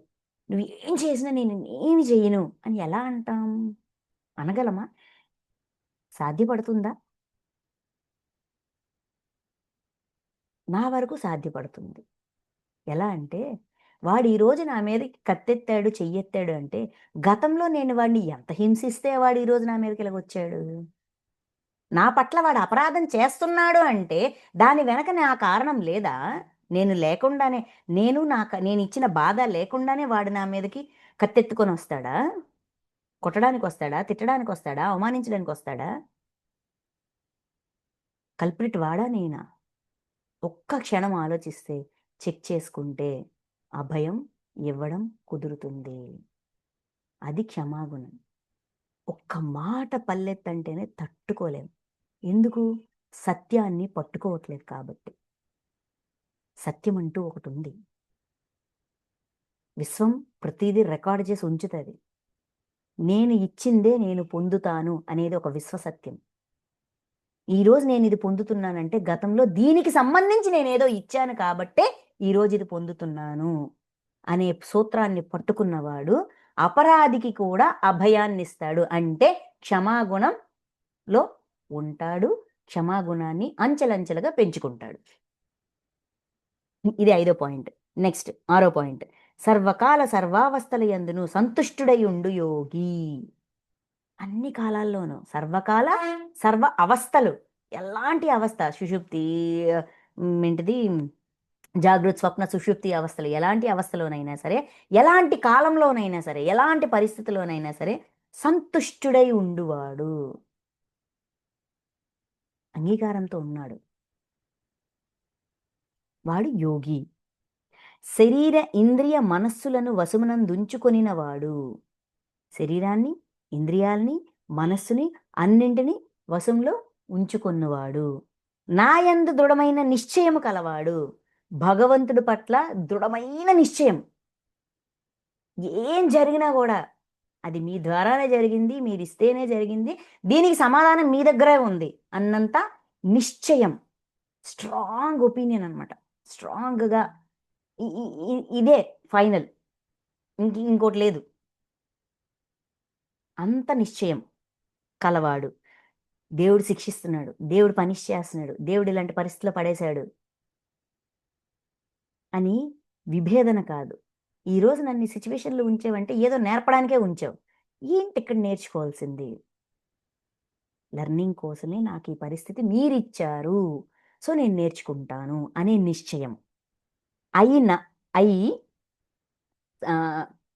నువ్వు ఏం చేసినా నేను ఏమి చెయ్యను అని ఎలా అంటాం? అనగలమా? సాధ్యపడుతుందా? నా వరకు సాధ్యపడుతుంది. ఎలా అంటే, వాడు ఈరోజు నా మీదకి కత్తెత్తాడు, చెయ్యెత్తాడు అంటే, గతంలో నేను వాడిని ఎంత హింసిస్తే వాడు ఈరోజు నా మీదకి ఇలాగొచ్చాడు. నా పట్ల వాడు అపరాధం చేస్తున్నాడు అంటే, దాని వెనక నా కారణం లేదా? నేను లేకుండానే, నేను ఇచ్చిన బాధ లేకుండానే వాడు నా మీదకి కత్తెత్తుకొని వస్తాడా? కొట్టడానికి వస్తాడా? తిట్టడానికి వస్తాడా? అవమానించడానికి వస్తాడా? కల్ప్రిట్ వాడా నేనా? ఒక్క క్షణం ఆలోచిస్తే, చెక్ చేసుకుంటే అభయం ఇవ్వడం కుదురుతుంది. అది క్షమాగుణం. ఒక్క మాట పల్లెత్తంటేనే తట్టుకోలేం. ఎందుకు? సత్యాన్ని పట్టుకోవట్లేదు కాబట్టి. సత్యం అంటూ ఒకటి ఉంది. విశ్వం ప్రతిదీ రికార్డు చేసి ఉంచుతుంది. నేను ఇచ్చిందే నేను పొందుతాను అనేది ఒక విశ్వసత్యం. ఈరోజు నేను ఇది పొందుతున్నానంటే గతంలో దీనికి సంబంధించి నేనేదో ఇచ్చాను కాబట్టే ఈరోజు ఇది పొందుతున్నాను అనే సూత్రాన్ని పట్టుకున్నవాడు అపరాధికి కూడా అభయాన్ని ఇస్తాడు. అంటే క్షమాగుణంలో ఉంటాడు, క్షమాగుణాన్ని అంచెలంచెలుగా పెంచుకుంటాడు. ఇది 5వ పాయింట్. నెక్స్ట్ 6వ పాయింట్, సర్వకాల సర్వావస్థల యందును సంతుష్టుడై ఉండు యోగి. అన్ని కాలాల్లోనూ సర్వకాల సర్వ అవస్థలు, ఎలాంటి అవస్థ, సుషుప్తి, ఏంటిది, జాగృత్ స్వప్న సుషుప్తి అవస్థలు, ఎలాంటి అవస్థలోనైనా సరే, ఎలాంటి కాలంలోనైనా సరే, ఎలాంటి పరిస్థితిలోనైనా సరే సంతుష్టుడై ఉండువాడు. అంగీకారంతో ఉన్నాడు వాడు యోగి. శరీర ఇంద్రియ మనస్సులను వశమునందుంచుకొనినవాడు. శరీరాన్ని, ఇంద్రియాల్ని, మనస్సుని అన్నింటినీ వశంలో ఉంచుకున్నవాడు. నాయందు దృఢమైన నిశ్చయము కలవాడు. భగవంతుడి పట్ల దృఢమైన నిశ్చయం. ఏం జరిగినా కూడా అది మీ ద్వారానే జరిగింది, మీరు ఇస్తేనే జరిగింది, దీనికి సమాధానం మీ దగ్గరే ఉంది అన్నంత నిశ్చయం, స్ట్రాంగ్ ఒపీనియన్ అనమాట. స్ట్రాంగ్గా ఇదే ఫైనల్, ఇంకోటి లేదు, అంత నిశ్చయం కలవాడు. దేవుడు శిక్షిస్తున్నాడు, దేవుడు పనిష్ చేస్తున్నాడు, దేవుడు ఇలాంటి పరిస్థితిలో పడేశాడు అని విభేదన కాదు. ఈరోజు నన్ను ఈ సిచ్యువేషన్లో ఉంచావంటే ఏదో నేర్పడానికే ఉంచావు. ఏంటి ఇక్కడ నేర్చుకోవాల్సింది? లెర్నింగ్ కోసమే నాకు ఈ పరిస్థితి మీరిచ్చారు, సో నేను నేర్చుకుంటాను అనే నిశ్చయం. అయి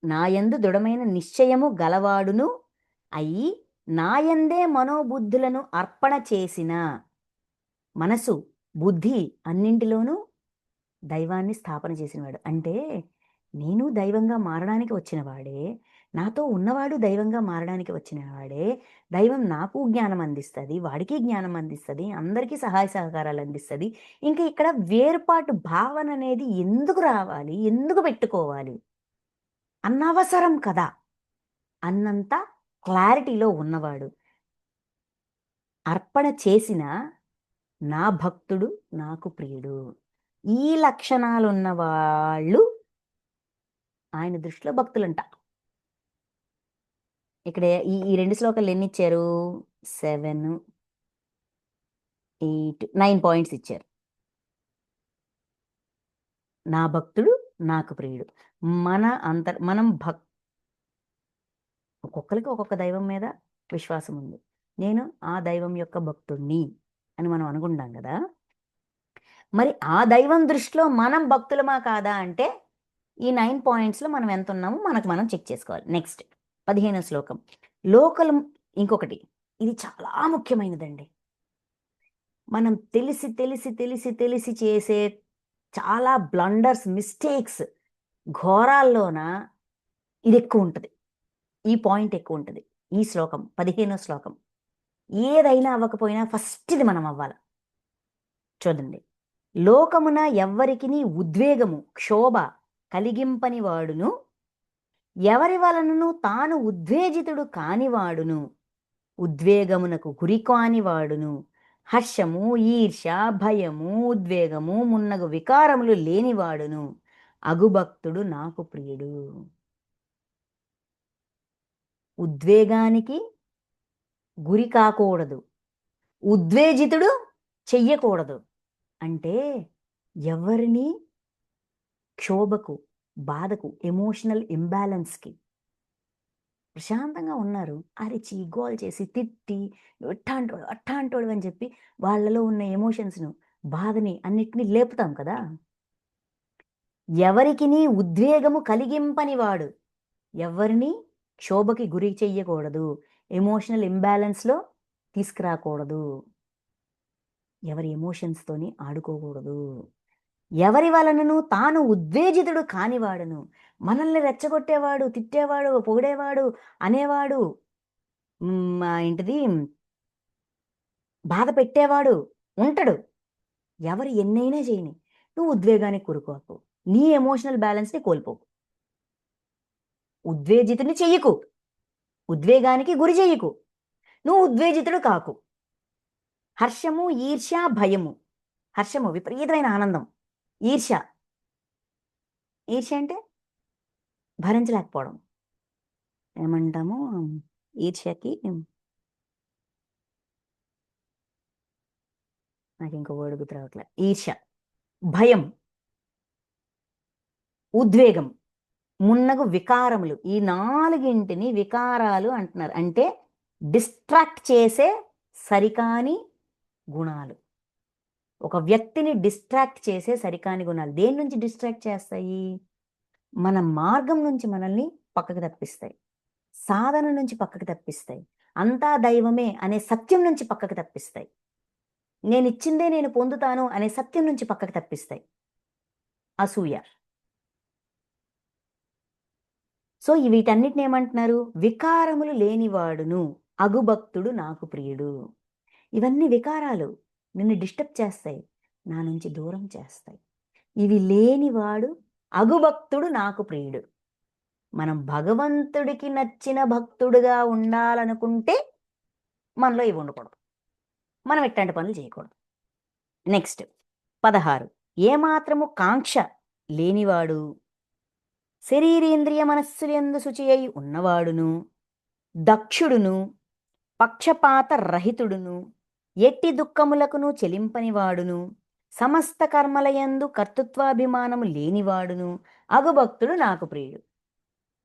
నాయందు దృఢమైన నిశ్చయము గలవాడును అయి నాయందే మనోబుద్ధులను అర్పణ చేసిన, మనసు బుద్ధి అన్నింటిలోనూ దైవాన్ని స్థాపన చేసినవాడు. అంటే నేను దైవంగా మారడానికి వచ్చినవాడే, నాతో ఉన్నవాడు దైవంగా మారడానికి వచ్చినవాడే. దైవం నాకు జ్ఞానం అందిస్తుంది, వాడికి జ్ఞానం అందిస్తుంది, అందరికీ సహాయ సహకారాలు అందిస్తుంది. ఇంకా ఇక్కడ వేరుపాటు భావన అనేది ఎందుకు రావాలి, ఎందుకు పెట్టుకోవాలి? అనవసరం కదా అన్నంత క్లారిటీలో ఉన్నవాడు. అర్పణ చేసిన నా భక్తుడు నాకు ప్రియుడు. ఈ లక్షణాలు ఉన్నవాళ్ళు ఆయన దృష్టిలో భక్తులంట. ఇక్కడ ఈ 2 శ్లోకాలు ఎన్ని ఇచ్చారు? 7, 8, 9 పాయింట్స్ ఇచ్చారు. నా భక్తుడు నాకు ప్రియుడు. మనం ఒక్కొక్కరికి ఒక్కొక్క దైవం మీద విశ్వాసం ఉంది. నేను ఆ దైవం యొక్క భక్తుణ్ణి అని మనం అనుకుంటాం కదా. మరి ఆ దైవం దృష్టిలో మనం భక్తులమా కాదా అంటే ఈ 9 పాయింట్స్లో మనం ఎంత ఉన్నామో మనకు మనం చెక్ చేసుకోవాలి. నెక్స్ట్ 15వ శ్లోకం, లోకలం. ఇంకొకటి, ఇది చాలా ముఖ్యమైనదండి. మనం తెలిసి తెలిసి తెలిసి తెలిసి చేసే చాలా బ్లండర్స్, మిస్టేక్స్, ఘోరాల్లోన ఇది ఎక్కువ ఉంటుంది, ఈ పాయింట్ ఎక్కువ ఉంటుంది. ఈ శ్లోకం 15వ శ్లోకం. ఏదైనా అవ్వకపోయినా ఫస్ట్ ఇది మనం అవ్వాలి. చూడండి, లోకమున ఎవ్వరికిని ఉద్వేగము క్షోభ కలిగింపని వాడును, ఎవరి వలనను తాను ఉద్వేజితుడు కానివాడును, ఉద్వేగమునకు గురి కానివాడును, హర్షము ఈర్ష భయము ఉద్వేగము మున్నగు వికారములు లేనివాడును, అగుభక్తుడు నాకు ప్రియుడు. ఉద్వేగానికి గురి కాకూడదు, ఉద్వేజితుడు చెయ్యకూడదు. అంటే ఎవరిని క్షోభకు, బాధకు, ఎమోషనల్ ఇంబ్యాలెన్స్కి ప్రశాంతంగా ఉన్నారు, అరిచి గోల్ చేసి తిట్టి ఎట్టాంటోడు అట్టాంటోడు అని చెప్పి వాళ్ళలో ఉన్న ఎమోషన్స్ను, బాధని అన్నిటినీ లేపుతాం కదా. ఎవరికిని ఉద్వేగము కలిగింపని వాడు, ఎవరిని క్షోభకి గురి చెయ్యకూడదు, ఎమోషనల్ ఇంబ్యాలెన్స్లో తీసుకురాకూడదు, ఎవరి ఎమోషన్స్తోని ఆడుకోకూడదు, ఎవరి వలనను తాను ఉద్వేజితుడు కానివాడును. మనల్ని రెచ్చగొట్టేవాడు, తిట్టేవాడు, పొగిడేవాడు, అనేవాడు, ఏంటిది బాధ పెట్టేవాడు ఉంటాడు. ఎవరు ఎన్నైనా చేయని, నువ్వు ఉద్వేగానికి కూరుకోకు, నీ ఎమోషనల్ బ్యాలెన్స్ని కోల్పోకు, ఉద్వేజితుని చెయ్యకు, ఉద్వేగానికి గురి చెయ్యకు, నువ్వు ఉద్వేజితుడు కాకు. హర్షము ఈర్ష్య భయము, హర్షము విపరీతమైన ఆనందం, ఈర్ష్య, ఈర్ష్య అంటే భరించలేకపోవడం, ఏమంటాము ఈర్ష్యకి, నాకు ఇంకో వర్డ్ గుర్తు రావట్లే. ఈర్ష్య, భయం, ఉద్వేగం, మున్నగు వికారములు, ఈ నాలుగింటిని వికారాలు అంటున్నారు. అంటే డిస్ట్రాక్ట్ చేసే సరికాని గుణాలు, ఒక వ్యక్తిని డిస్ట్రాక్ట్ చేసే సరికాని గుణాలు. దేని నుంచి డిస్ట్రాక్ట్ చేస్తాయి? మన మార్గం నుంచి మనల్ని పక్కకు తప్పిస్తాయి, సాధన నుంచి పక్కకు తప్పిస్తాయి, అంతా దైవమే అనే సత్యం నుంచి పక్కకు తప్పిస్తాయి, నేను ఇచ్చిందే నేను పొందుతాను అనే సత్యం నుంచి పక్కకు తప్పిస్తాయి. అసూయ. సో వీటన్నిటిని ఏమంటున్నారు? వికారములు లేనివాడును, అగుభక్తుడు నాకు ప్రియుడు. ఇవన్నీ వికారాలు నిన్ను డిస్టర్బ్ చేస్తాయి, నా నుంచి దూరం చేస్తాయి. ఇవి లేనివాడు అగుభక్తుడు నాకు ప్రియుడు. మనం భగవంతుడికి నచ్చిన భక్తుడుగా ఉండాలనుకుంటే మనలో ఇవి ఉండకూడదు, మనం ఎట్లాంటి పనులు చేయకూడదు. నెక్స్ట్ 16, ఏమాత్రము కాంక్ష లేనివాడు, శరీరేంద్రియ మనస్సులందు శుచి అయి ఉన్నవాడును, దక్షుడును, పక్షపాత రహితుడును, ఎట్టి దుఃఖములకును చెలింపనివాడును, సమస్త కర్మలయందు కర్తృత్వాభిమానము లేనివాడును, అగుభక్తుడు నాకు ప్రియుడు.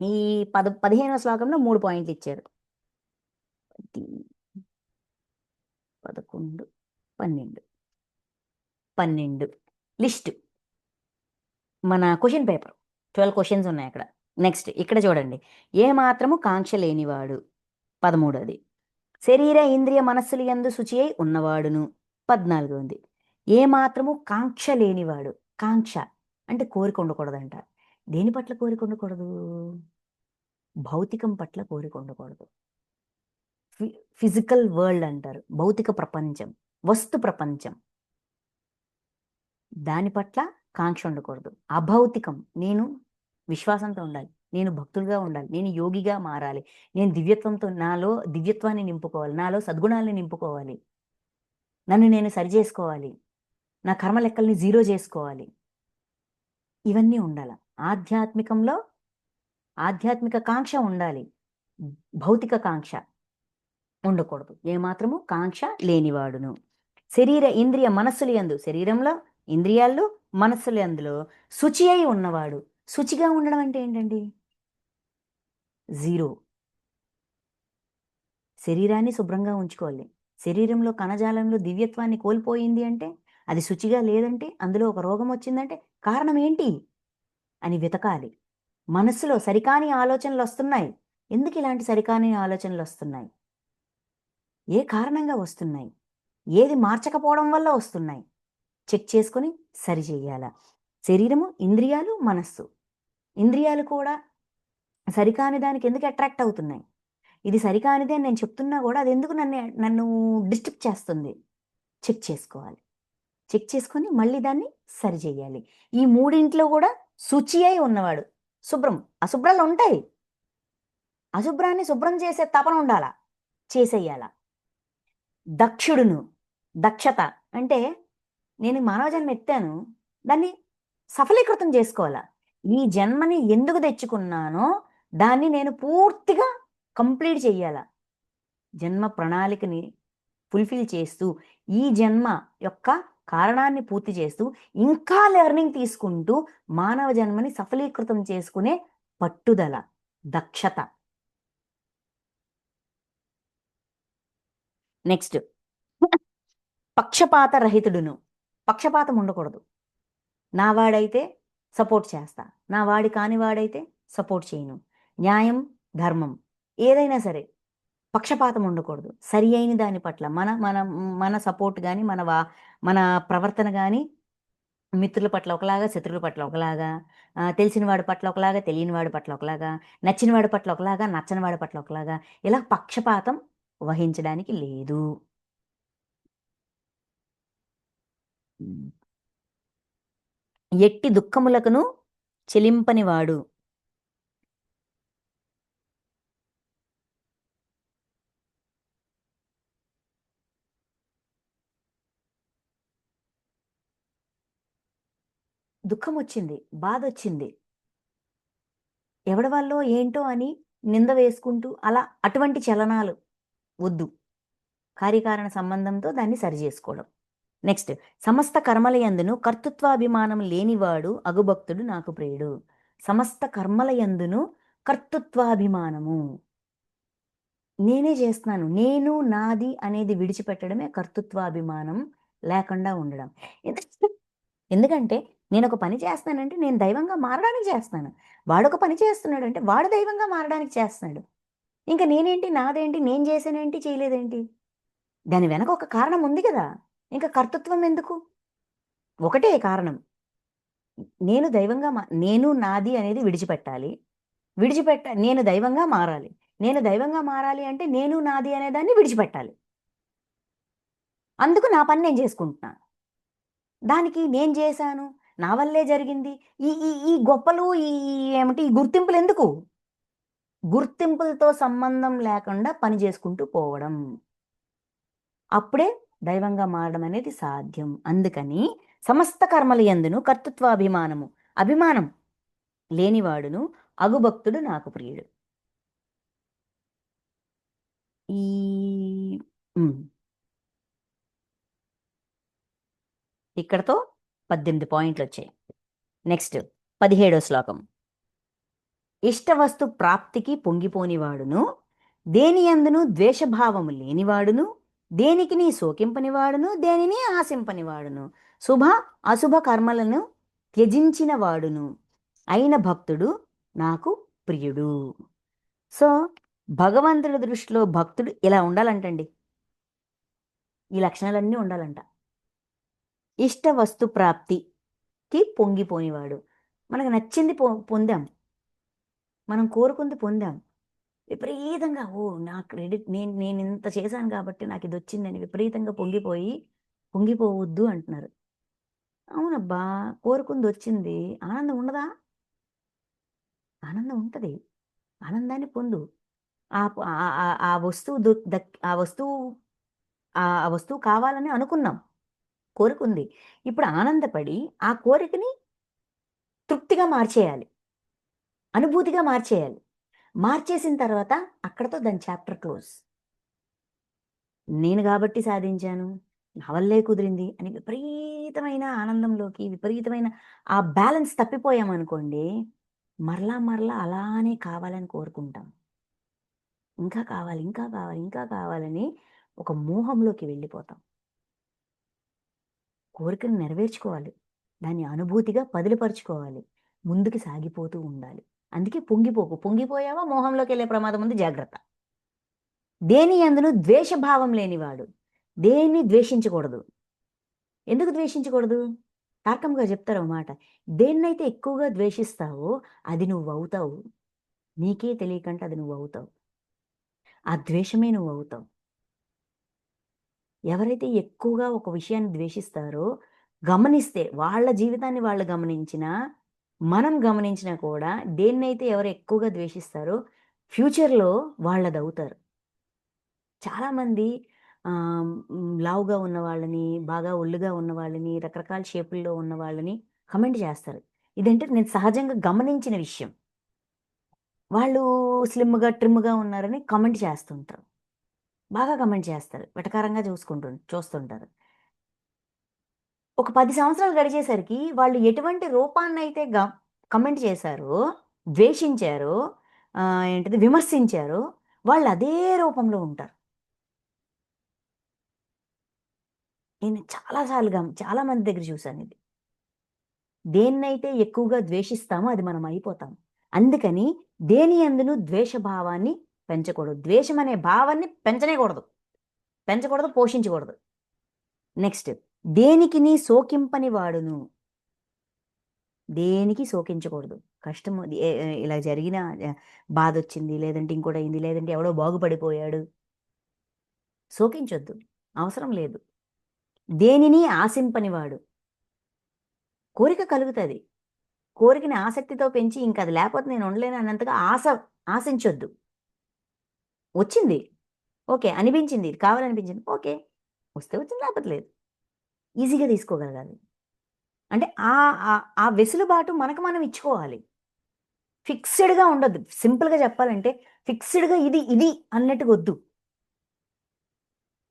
ఈ 15వ శ్లోకంలో 3 పాయింట్లు ఇచ్చారు. 11, 12 లిస్ట్, మన క్వశ్చన్ పేపర్ 12 క్వశ్చన్స్ ఉన్నాయి అక్కడ. నెక్స్ట్ ఇక్కడ చూడండి, ఏ మాత్రము కాంక్ష లేనివాడు 13, శరీర ఇంద్రియ మనస్సులు యందు శుచి అయి ఉన్నవాడును 14. ఏ మాత్రము కాంక్ష లేనివాడు, కాంక్ష అంటే కోరిక ఉండకూడదంట. దేని పట్ల కోరిక ఉండకూడదు? భౌతికం పట్ల కోరిక ఉండకూడదు. ఫిజికల్ వరల్డ్ అంటారు, భౌతిక ప్రపంచం, వస్తు ప్రపంచం, దాని పట్ల కాంక్ష ఉండకూడదు. అభౌతికం, నేను విశ్వాసంతో ఉండాలి, నేను భక్తులుగా ఉండాలి, నేను యోగిగా మారాలి, నేను దివ్యత్వంతో, నాలో దివ్యత్వాన్ని నింపుకోవాలి, నాలో సద్గుణాలని నింపుకోవాలి, నన్ను నేను సరిచేసుకోవాలి, నా కర్మ లెక్కల్ని జీరో చేసుకోవాలి, ఇవన్నీ ఉండాలి. ఆధ్యాత్మికంలో ఆధ్యాత్మిక కాంక్ష ఉండాలి, భౌతిక కాంక్ష ఉండకూడదు. ఏమాత్రము కాంక్ష లేనివాడును, శరీర ఇంద్రియ మనస్సులు యందు, శరీరంలో, ఇంద్రియాల్లో, మనస్సులు అందులో శుచి అయి ఉన్నవాడు. శుచిగా ఉండడం అంటే ఏంటండి? జీరో. శరీరాన్ని శుభ్రంగా ఉంచుకోవాలి, శరీరంలో కణజాలంలో దివ్యత్వాన్ని కోల్పోయింది అంటే, అది శుచిగా లేదంటే, అందులో ఒక రోగం వచ్చిందంటే కారణం ఏంటి అని వెతకాలి. మనస్సులో సరికాని ఆలోచనలు వస్తున్నాయి, ఎందుకు ఇలాంటి సరికాని ఆలోచనలు వస్తున్నాయి, ఏ కారణంగా వస్తున్నాయి, ఏది మార్చకపోవడం వల్ల వస్తున్నాయి, చెక్ చేసుకొని సరి చెయ్యాల. శరీరము, ఇంద్రియాలు, మనస్సు. ఇంద్రియాలు కూడా సరికాని దానికి ఎందుకు అట్రాక్ట్ అవుతున్నాయి? ఇది సరికానిదే అని నేను చెప్తున్నా కూడా అది ఎందుకు నన్ను డిస్టర్బ్ చేస్తుంది? చెక్ చేసుకోవాలి. చెక్ చేసుకొని మళ్ళీ దాన్ని సరిచేయాలి. ఈ మూడింట్లో కూడా శుచి అయి ఉన్నవాడు, శుభ్రం. అశుభ్రాలు ఉంటాయి. అశుభ్రాన్ని శుభ్రం చేసే తపన ఉండాల, చేసేయాల. దక్షుడును, దక్షత అంటే నేను మానవ జన్మ ఎత్తాను, దాన్ని సఫలీకృతం చేసుకోవాలా. ఈ జన్మని ఎందుకు తెచ్చుకున్నానో దాన్ని నేను పూర్తిగా కంప్లీట్ చెయ్యాలా. జన్మ ప్రణాళికని ఫుల్ఫిల్ చేస్తూ, ఈ జన్మ యొక్క కారణాన్ని పూర్తి చేస్తూ, ఇంకా లెర్నింగ్ తీసుకుంటూ మానవ జన్మని సఫలీకృతం చేసుకునే పట్టుదల, దక్షత. నెక్స్ట్, పక్షపాత రహితుడును. పక్షపాతం ఉండకూడదు. నా వాడైతే సపోర్ట్ చేస్తా, నా వాడి కాని వాడైతే సపోర్ట్ చేయను. న్యాయం, ధర్మం ఏదైనా సరే పక్షపాతం ఉండకూడదు. సరి అయిన దాని పట్ల మన మన మన సపోర్ట్ కానీ, మన ప్రవర్తన కానీ మిత్రుల పట్ల ఒకలాగా, శత్రువుల పట్ల ఒకలాగా, తెలిసిన వాడి పట్ల ఒకలాగా, తెలియని వాడి పట్ల ఒకలాగా, నచ్చిన వాడి పట్ల ఒకలాగా, నచ్చని వాడి పట్ల ఒకలాగా, ఇలా పక్షపాతం వహించడానికి లేదు. ఎట్టి దుఃఖములకును చెలింపనివాడు. దుఃఖం వచ్చింది, బాధ వచ్చింది, ఎవడి వల్లో ఏంటో అని నింద వేసుకుంటూ అలా అటువంటి చలనాలు వద్దు. కార్యకారణ సంబంధంతో దాన్ని సరిచేసుకోవడం. నెక్స్ట్, సమస్త కర్మల యందును కర్తృత్వాభిమానం లేనివాడు అగుభక్తుడు నాకు ప్రియుడు. సమస్త కర్మల యందును కర్తృత్వాభిమానము, నేనే చేస్తున్నాను, నేను నాది అనేది విడిచిపెట్టడమే కర్తృత్వాభిమానం లేకుండా ఉండడం. ఎందుకంటే నేను ఒక పని చేస్తానంటే నేను దైవంగా మారడానికి చేస్తాను, వాడొక పని చేస్తున్నాడంటే వాడు దైవంగా మారడానికి చేస్తున్నాడు. ఇంకా నేనేంటి, నాదేంటి, నేను చేసానేంటి, చేయలేదేంటి, దాని వెనక ఒక కారణం ఉంది కదా. ఇంకా కర్తృత్వం ఎందుకు? ఒకటే కారణం, నేను దైవంగా నేను నాది అనేది విడిచిపెట్టాలి. నేను దైవంగా మారాలి. నేను దైవంగా మారాలి అంటే నేను నాది అనే దాన్ని విడిచిపెట్టాలి. అందుకు నా పని నేను చేసుకుంటున్నాను. దానికి నేను చేశాను, నా వల్లే జరిగింది, ఈ ఈ ఈ గొప్పలు, ఈ గుర్తింపులు ఎందుకు? గుర్తింపులతో సంబంధం లేకుండా పని చేసుకుంటూ పోవడం, అప్పుడే దైవంగా మారడం అనేది సాధ్యం. అందుకని సమస్త కర్మల యందును కర్తృత్వాభిమానము, అభిమానం లేనివాడును అగుభక్తుడు నాకు ప్రియుడు. ఈ ఇక్కడతో 18 పాయింట్లు వచ్చాయి. నెక్స్ట్ 17వ శ్లోకం. ఇష్టవస్తు ప్రాప్తికి పొంగిపోనివాడును, దేని యందును ద్వేషభావము లేనివాడును, దేనికి నీ శోకింపనివాడును, దేనిని ఆశింపనివాడును, శుభ అశుభ కర్మలను త్యజించిన వాడును అయిన భక్తుడు నాకు ప్రియుడు. సో భగవంతుడి దృష్టిలో భక్తుడు ఇలా ఉండాలంటండి, ఈ లక్షణాలన్నీ ఉండాలంట. ఇష్ట వస్తు ప్రాప్తికి పొంగిపోనివాడు, మనకు నచ్చింది పొందాం, మనం కోరుకుంది పొందాం, విపరీతంగా ఓ నా క్రెడిట్, నేను ఇంత చేశాను కాబట్టి నాకు ఇది వచ్చిందని విపరీతంగా పొంగిపోవద్దు అంటున్నారు. అవునబ్బా, కోరుకుంది వచ్చింది, ఆనందం ఉండదా? ఆనందం ఉంటుంది, ఆనందాన్ని పొందు. ఆ వస్తువు ఆ వస్తువు కావాలని అనుకున్నాం, కోరుకుంది, ఇప్పుడు ఆనందపడి ఆ కోరికని తృప్తిగా మార్చేయాలి, అనుభూతిగా మార్చేయాలి. మార్చేసిన తర్వాత అక్కడతో దాని చాప్టర్ క్లోజ్. నేను కాబట్టి సాధించాను, నా వల్లే కుదిరింది అని విపరీతమైన ఆనందంలోకి, విపరీతమైన ఆ బ్యాలెన్స్ తప్పిపోయామనుకోండి, మరలా మరలా అలానే కావాలని కోరుకుంటాం. ఇంకా కావాలి, ఇంకా కావాలి, ఇంకా కావాలని ఒక మోహంలోకి వెళ్ళిపోతాం. కోరికను నెరవేర్చుకోవాలి, దాన్ని అనుభూతిగా పదిలిపరుచుకోవాలి, ముందుకు సాగిపోతూ ఉండాలి. అందుకే పొంగిపోయావా మోహంలోకి వెళ్ళే ప్రమాదం ఉంది, జాగ్రత్త. దేని యందును ద్వేషభావం లేనివాడు, దేన్ని ద్వేషించకూడదు. ఎందుకు ద్వేషించకూడదు? తారకం గారు చెప్తారు ఒక మాట, దేన్నైతే ఎక్కువగా ద్వేషిస్తావో అది నువ్వవుతావు. నీకే తెలియకుండా అది నువ్వవుతావు. ఆ ద్వేషమే నువ్వవుతావు. ఎవరైతే ఎక్కువగా ఒక విషయాన్ని ద్వేషిస్తారో, గమనిస్తే వాళ్ళ జీవితాన్ని వాళ్ళు గమనించినా, మనం గమనించినా కూడా దేన్నైతే ఎవరు ఎక్కువగా ద్వేషిస్తారో ఫ్యూచర్‌లో వాళ్ళదవుతారు. చాలామంది లావుగా ఉన్న వాళ్ళని, బాగా ఒళ్ళుగా ఉన్న వాళ్ళని, రకరకాల షేపుల్లో ఉన్న వాళ్ళని కమెంట్ చేస్తారు. ఇదంటే నేను సహజంగా గమనించిన విషయం. వాళ్ళు స్లిమ్‌గా, ట్రిమ్‌గా ఉన్నారని కమెంట్ చేస్తుంటారు. బాగా కమెంట్ చేస్తారు. వెటకారంగా చూస్తుంటారు. ఒక 10 సంవత్సరాలు గడిచేసరికి వాళ్ళు ఎటువంటి రూపాన్నైతే కమెంట్ చేశారో, ద్వేషించారో, ఏంటిది విమర్శించారో, వాళ్ళు అదే రూపంలో ఉంటారు. నేను చాలా సార్లు చాలా మంది దగ్గర చూసానిది. దేన్నైతే ఎక్కువగా ద్వేషిస్తామో అది మనం అయిపోతాం. అందుకని దేని యందును ద్వేష భావాన్ని పెంచకూడదు. ద్వేషం అనే భావాన్ని పెంచనేకూడదు. పెంచకూడదు, పోషించకూడదు. నెక్స్ట్, దేనికిని సోకింపని వాడును. దేనికి శోకించకూడదు. కష్టము ఇలా జరిగిన బాధొచ్చింది, లేదంటే ఇంకోటయింది, లేదంటే ఎవడో బాగుపడిపోయాడు. శోకించొద్దు. అవసరం లేదు. దేనిని ఆశింపనివాడు. కోరిక కలుగుతది. కోరికని ఆసక్తితో పెంచి ఇంకది లేపోతే నేను ఉండలేను అన్నంతగా ఆశించొద్దు. వచ్చింది. ఓకే. అనిపించింది. కావాలనిపించింది. ఓకే. వస్తే వచ్చింది, లేపోతే లేదు. ఈజీగా తీసుకోగలగాలి. అంటే ఆ వెసులుబాటు మనకు మనం ఇచ్చుకోవాలి. ఫిక్స్‌డ్‌గా ఉండొద్దు. సింపుల్‌గా చెప్పాలంటే ఫిక్స్‌డ్‌గా ఇది అన్నట్టుగొద్దు.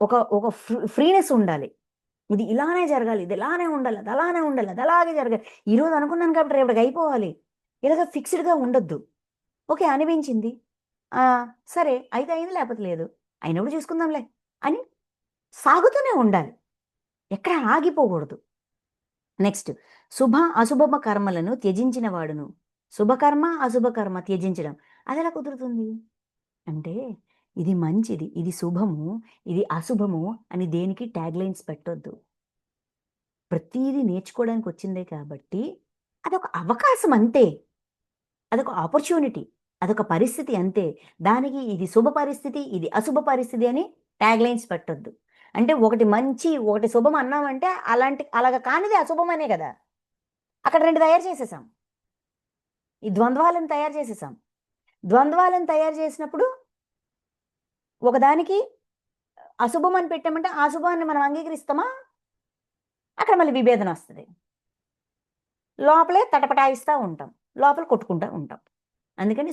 ఒక ఒక ఫ్రీనెస్ ఉండాలి. ఇది ఇలానే జరగాలి. ఇది ఇలానే ఉండాలి. అది అలానే ఉండాలి. అది అలాగే జరగాలి. ఈరోజు అనుకున్నాను కాబట్టి రేపటికి అయిపోవాలి. ఇలాగ ఫిక్స్‌డ్‌గా ఉండొద్దు. ఓకే. అనిపించింది. ఆ! సరే. అయితే అయింది, లేకపోతే లేదు. అయినప్పుడు చూసుకుందాంలే అని సాగుతూనే ఉండాలి. ఎక్కడ ఆగిపోకూడదు. నెక్స్ట్, అశుభమ కర్మలను త్యజించిన వాడును. శుభకర్మ, అశుభకర్మ త్యజించడం. అదెలా కుదురుతుంది? అంటే ఇది మంచిది, ఇది శుభము, ఇది అశుభము అని దేనికి ట్యాగ్‌లైన్స్ పెట్టొద్దు. ప్రతీదీ నేర్చుకోవడానికొచ్చిందే కాబట్టి అదొక అవకాశం అంతే. అదొక ఆపర్చునిటీ. అదొక పరిస్థితి అంతే. దానికి ఇది శుభ పరిస్థితి, ఇది అశుభ పరిస్థితి అని ట్యాగ్‌లైన్స్ పెట్టొద్దు. అంటే ఒకటి మంచి, ఒకటి శుభం అన్నామంటే అలాగ కానిది అశుభమనే గదా! అక్కడ 2 తయారు చేసేసాం. ఈ ద్వంద్వాలను తయారు చేసేసాం. ద్వంద్వాలను తయారు చేసినప్పుడు ఒకదానికి అశుభం అని పెట్టామంటే, ఆ శుభాన్ని మనం అంగీకరిస్తామా? అక్కడ మళ్ళీ విభేదనొస్తది. లోపలే తటపటాయిస్తా ఉంటాం. లోపల కొట్టుకుంటా ఉంటాం. అందుకని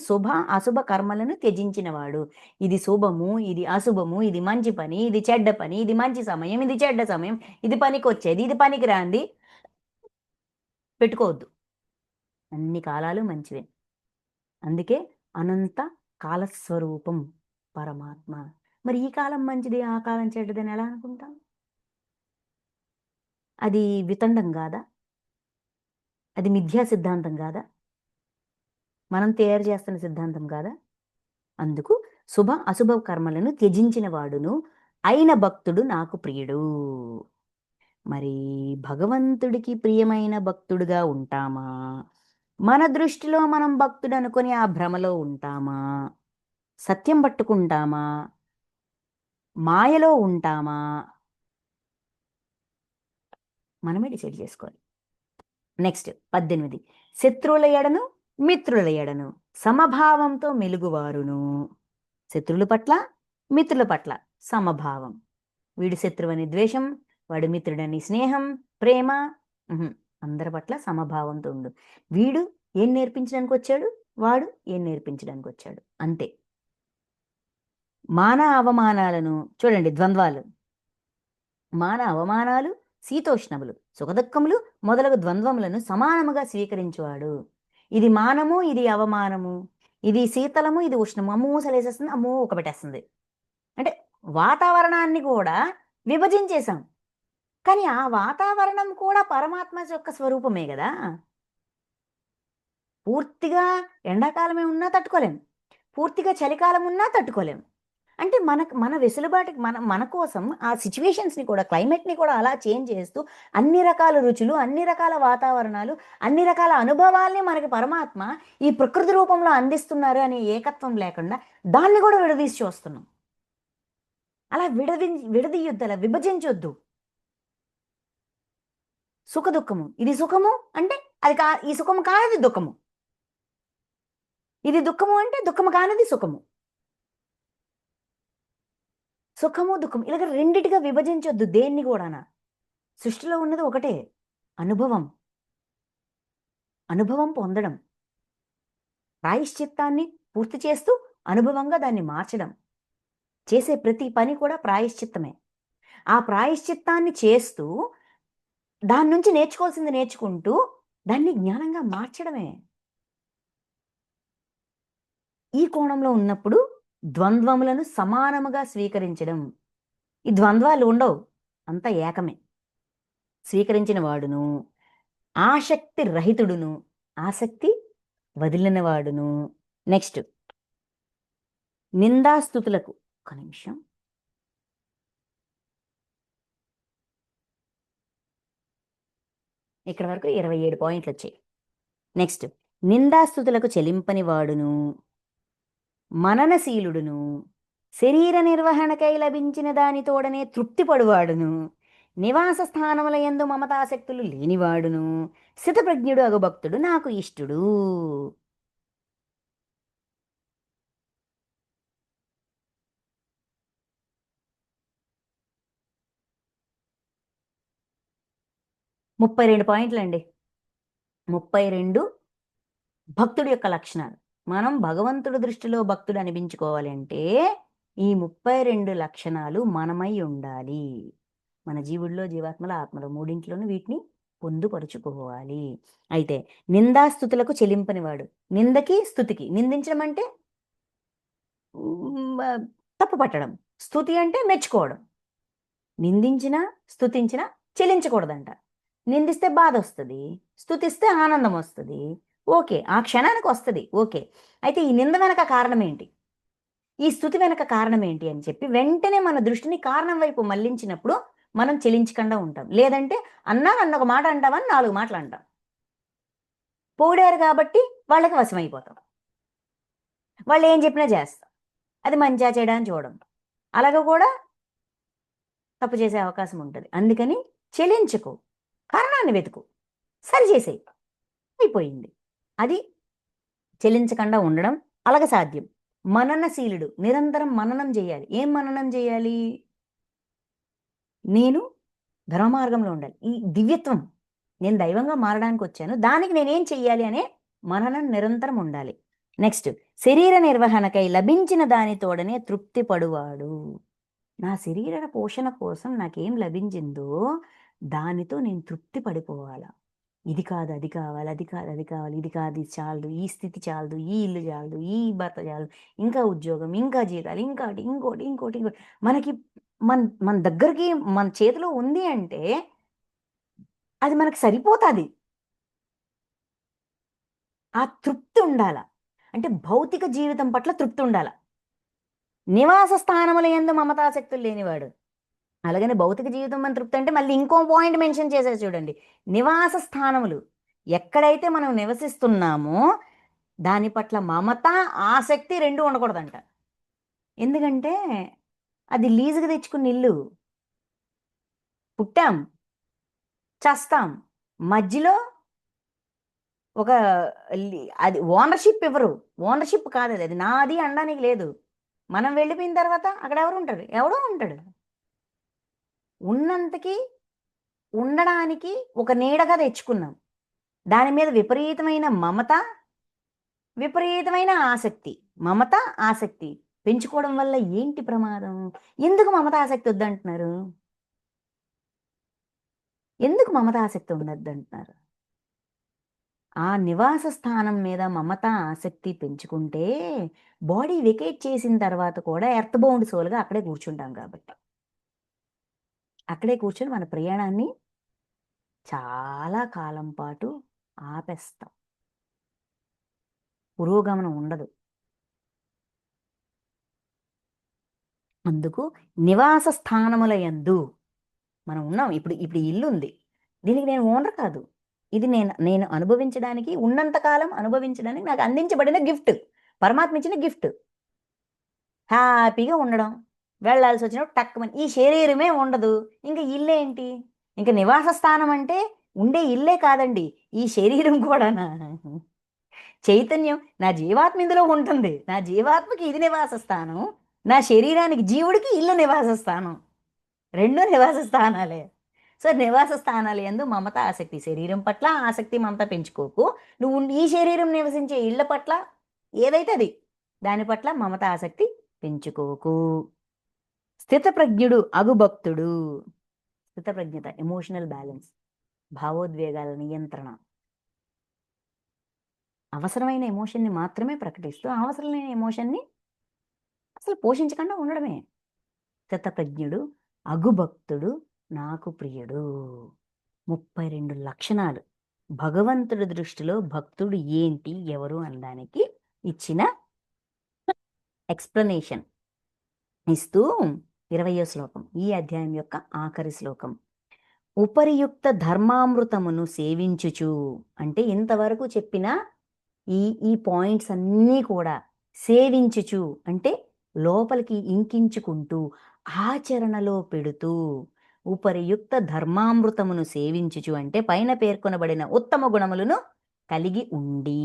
అశుభ కర్మలను త్యజించినవాడు. ఇది శుభము, ఇది అశుభము, ఇది మంచి పని, ఇది చెడ్డ పని, ఇది మంచి సమయం, ఇది చెడ్డ సమయం, ఇది పనికొచ్చేది, ఇది పనికిరానిది పెట్టుకోవద్దు. అన్ని కాలాలు మంచివే. అందుకే అనంత కాలస్వరూపం పరమాత్మ. మరి ఈ కాలం మంచిది, ఆ కాలం చెడ్డదని ఎలా అనుకుంటాం? అది వితండం గాదా? అది మిథ్యా సిద్ధాంతం గాదా? మనం తయారు చేస్తున్న సిద్ధాంతం గాదా? అందుకు అశుభ కర్మలను త్యజించిన వాడును అయిన భక్తుడు నాకు ప్రియుడు. మరి భగవంతుడికి ప్రియమైన భక్తుడుగా ఉంటామా? మన దృష్టిలో మనం భక్తుడనుకొని ఆ భ్రమలో ఉంటామా? సత్యం పట్టుకుంటామా? మాయలో ఉంటామా? మనమే డిసైడ్ చేసుకోవాలి. నెక్స్ట్ 18, శత్రువుల ఎడను మిత్రుల ఎడను సమభావంతో మెలుగువారును. శత్రువుల పట్ల, మిత్రుల పట్ల సమభావం. వీడు శత్రువని ద్వేషం, వాడు మిత్రుడని స్నేహం, ప్రేమ. హుహు. అందరి పట్ల సమభావంతో ఉండు. వీడు ఏం నేర్పించడానికొచ్చాడు, వాడు ఏం నేర్పించడానికొచ్చాడు. అంతే. మాన అవమానాలను చూడండి, ద్వంద్వాలు. మాన అవమానాలు, శీతోష్ణములు, సుఖదుఖములు మొదలగు ద్వంద్వములను సమానముగా స్వీకరించువాడు. ఇది మానము, ఇది అవమానము, ఇది శీతలము, ఇది ఉష్ణము. అమ్మో చలేసేస్తుంది, అమ్మో ఉక్కబెట్టేస్తుంది. అంటే వాతావరణాన్ని కూడా విభజించేసాం. కానీ ఆ వాతావరణం కూడా పరమాత్మ యొక్క స్వరూపమే గదా! పూర్తిగా ఎండాకాలమే ఉన్నా తట్టుకోలేం. పూర్తిగా చలికాలం ఉన్నా తట్టుకోలేం. అంటే మన వెసులుబాటుకి మన కోసం ఆ సిచ్యువేషన్స్ని కూడా క్లైమేట్ని కూడా అలా చేంజ్ చేస్తూ అన్ని రకాల రుచులు, అన్ని రకాల వాతావరణాలు, అన్ని రకాల అనుభవాల్ని మనకి పరమాత్మ ఈ ప్రకృతి రూపంలో అందిస్తున్నారు అనే ఏకత్వం లేకుండా దాన్ని కూడా విడదీసి చూస్తున్నాం. అలా విడదీయొద్దు, అలా విభజించొద్దు. సుఖ దుఃఖము, ఇది సుఖము అంటే ఈ సుఖము కానిది దుఃఖము, ఇది దుఃఖము అంటే దుఃఖము కానిది సుఖము. సుఖము దుఃఖం ఇలాగ రెండిటిగా విభజించొద్దు దేన్ని కూడానా. సృష్టిలో ఉన్నది ఒకటే, అనుభవం. అనుభవం పొందడం, ప్రాయశ్చిత్తాన్ని పూర్తి చేస్తూ అనుభవంగా దాన్ని మార్చడం. చేసే ప్రతి పని కూడా ప్రాయశ్చిత్తమే. ఆ ప్రాయశ్చిత్తాన్ని చేస్తూ దాని నుంచి నేర్చుకోవాల్సింది నేర్చుకుంటూ దాన్ని జ్ఞానంగా మార్చడమే. ఈ కోణంలో ఉన్నప్పుడు ద్వంద్వములను సమానముగా స్వీకరించడం. ఈ ద్వంద్వాలు ఉండవు, అంతా ఏకమే. స్వీకరించిన వాడును, ఆసక్తి రహితుడును, ఆసక్తి వదిలిన వాడును. నెక్స్ట్ నిందాస్తుతులకు, ఒక నిమిషం, ఇక్కడ వరకు 27 పాయింట్లు వచ్చాయి. నెక్స్ట్ నిందాస్తుతులకు చెలింపని వాడును, మననశీలుడును, శరీర నిర్వహణకై లభించిన దానితోడనే తృప్తిపడువాడును, నివాస స్థానముల యందు మమతాశక్తులు లేనివాడును, స్థితప్రజ్ఞుడు అగుభక్తుడు నాకు ఇష్టుడు. ముప్పై 32 పాయింట్లు అండి. 32 భక్తుడి యొక్క లక్షణాలు. మనం భగవంతుడి దృష్టిలో భక్తుడు అనిపించుకోవాలి అంటే ఈ 32 లక్షణాలు మనమై ఉండాలి. మన జీవుల్లో, జీవాత్మల, ఆత్మలో మూడింట్లోనూ వీటిని పొందుపరుచుకోవాలి. అయితే నిందాస్తుతులకు చెలింపనివాడు. నిందకి స్తుతికి, నిందించడం అంటే తప్పు పట్టడం, స్తుతి అంటే మెచ్చుకోవడం. నిందించినా స్తుతించినా చెలించకూడదంట. నిందిస్తే బాధ వస్తుంది, స్తుతిస్తే ఆనందం వస్తుంది. ఓకే, ఆ క్షణానికి వస్తుంది, ఓకే. అయితే ఈ నింద వెనక కారణం ఏంటి, ఈ స్తుతి వెనక కారణం ఏంటి అని చెప్పి వెంటనే మన దృష్టిని కారణం వైపు మళ్లించినప్పుడు మనం చెలించకుండా ఉంటాం. లేదంటే అన్న ఒక మాట అంటామని 4 మాటలు అంటాం. పొగిడారు కాబట్టి వాళ్ళకి వశమైపోతాం, వాళ్ళు ఏం చెప్పినా చేస్తాం. అది మంచిగా చేయడానికి చూడం, అలాగ కూడా తప్పు చేసే అవకాశం ఉంటుంది. అందుకని చెలించుకో, కారణాన్ని వెతుకు, సరి చేసేయి, అయిపోయింది. అది చెలించకుండా ఉండడం అలాగ సాధ్యం. మననశీలుడు, నిరంతరం మననం చేయాలి. ఏం మననం చేయాలి? నేను ధర్మమార్గంలో ఉండాలి, ఈ దివ్యత్వం, నేను దైవంగా మారడానికి వచ్చాను, దానికి నేనేం చెయ్యాలి అనే మననం నిరంతరం ఉండాలి. నెక్స్ట్ శరీర నిర్వహణకై లభించిన దానితోడనే తృప్తి పడువాడు. నా శరీర పోషణ కోసం నాకేం లభించిందో దానితో నేను తృప్తి పడిపోవాలా. ఇది కాదు అది కావాలి, అది కాదు అది కావాలి, ఇది కాదు ఇది చాలదు, ఈ స్థితి చాలదు, ఈ ఇల్లు చాలదు, ఈ భర్త చాలదు, ఇంకా ఉద్యోగం, ఇంకా జీతాలు, ఇంకోటి ఇంకోటి ఇంకోటి ఇంకోటి. మనకి మన మన దగ్గరికి మన చేతిలో ఉంది అంటే అది మనకు సరిపోతుంది. ఆ తృప్తి ఉండాల. అంటే భౌతిక జీవితం పట్ల తృప్తి ఉండాల. నివాస స్థానముల యందు మమతాశక్తులు లేనివాడు. అలాగని భౌతిక జీవితం మన తృప్తి అంటే మళ్ళీ ఇంకో పాయింట్ మెన్షన్ చేశారు చూడండి. నివాస స్థానములు, ఎక్కడైతే మనం నివసిస్తున్నామో దాని పట్ల మమత, ఆసక్తి 2 ఉండకూడదంట. ఎందుకంటే అది లీజుగా తెచ్చుకున్న ఇల్లు. పుట్టాం, చస్తాం, మధ్యలో ఒక అది ఓనర్షిప్ ఇవ్వరు. ఓనర్షిప్ కాదు అది, అది నాది అనడానికి లేదు. మనం వెళ్ళిపోయిన తర్వాత అక్కడ ఎవరు ఉంటారు? ఎవడో ఉంటాడు. ఉన్నంతకి ఉండడానికి ఒక నీడగా తెచ్చుకున్నాం. దాని మీద విపరీతమైన మమత, విపరీతమైన ఆసక్తి. మమత, ఆసక్తి పెంచుకోవడం వల్ల ఏంటి ప్రమాదం? ఎందుకు మమత ఆసక్తి వద్దంటున్నారు? ఎందుకు మమత ఆసక్తి ఉండొద్దంటున్నారు? ఆ నివాస స్థానం మీద మమత, ఆసక్తి పెంచుకుంటే బాడీ వెకేట్ చేసిన తర్వాత కూడా ఎర్త్ బౌండ్ సోల్గా అక్కడే కూర్చుంటాం. కాబట్టి అక్కడే కూర్చొని మన ప్రయాణాన్ని చాలా కాలం పాటు ఆపేస్తాం. పురోగమనం ఉండదు. అందుకు నివాస స్థానముల యందు మనం ఉన్నాం. ఇప్పుడు ఇప్పుడు ఇల్లు ఉంది, దీనికి నేను ఓనర్ కాదు. ఇది నేను నేను అనుభవించడానికి, ఉన్నంతకాలం అనుభవించడానికి నాకు అందించబడిన గిఫ్ట్, పరమాత్మ ఇచ్చిన గిఫ్ట్. హ్యాపీగా ఉండడం, వెళ్ళాల్సి వచ్చినప్పుడు టక్కుమని. ఈ శరీరమే ఉండదు, ఇంకా ఇల్లేంటి? ఇంకా నివాస స్థానం అంటే ఉండే ఇల్లే కాదండి, ఈ శరీరం కూడానా. చైతన్యం, నా జీవాత్మ ఇందులో ఉంటుంది, నా జీవాత్మకి ఇది నివాస స్థానం, నా శరీరానికి జీవుడికి ఇల్లు నివాస స్థానం, రెండు నివాస స్థానాలే. సో నివాస స్థానాలు యందు మమత ఆసక్తి, శరీరం పట్ల ఆసక్తి మమత పెంచుకోకు. నువ్వు ఈ శరీరం నివసించే ఇళ్ళ పట్ల ఏదైతే అది, దాని పట్ల మమత ఆసక్తి పెంచుకోకు. స్థితప్రజ్ఞుడు అగుభక్తుడు. స్థితప్రజ్ఞత, ఎమోషనల్ బ్యాలెన్స్, భావోద్వేగాల నియంత్రణ. అవసరమైన ఎమోషన్ని మాత్రమే ప్రకటిస్తూ అవసరం లేని ఎమోషన్ని అసలు పోషించకుండా ఉండడమే. స్థితప్రజ్ఞుడు అగుభక్తుడు నాకు ప్రియుడు. 32 లక్షణాలు భగవంతుడి దృష్టిలో భక్తుడు ఏంటి, ఎవరు అనడానికి ఇచ్చిన ఎక్స్ప్లెనేషన్ ఇస్తూ 20వ శ్లోకం, ఈ అధ్యాయం యొక్క ఆఖరి శ్లోకం. ఉపరియుక్త ధర్మామృతమును సేవించుచు, అంటే ఇంతవరకు చెప్పిన ఈ ఈ పాయింట్స్ అన్నీ కూడా సేవించుచు అంటే లోపలికి ఇంకించుకుంటూ ఆచరణలో పెడుతూ, ఉపరియుక్త ధర్మామృతమును సేవించుచు అంటే పైన పేర్కొనబడిన ఉత్తమ గుణములను కలిగి ఉండి,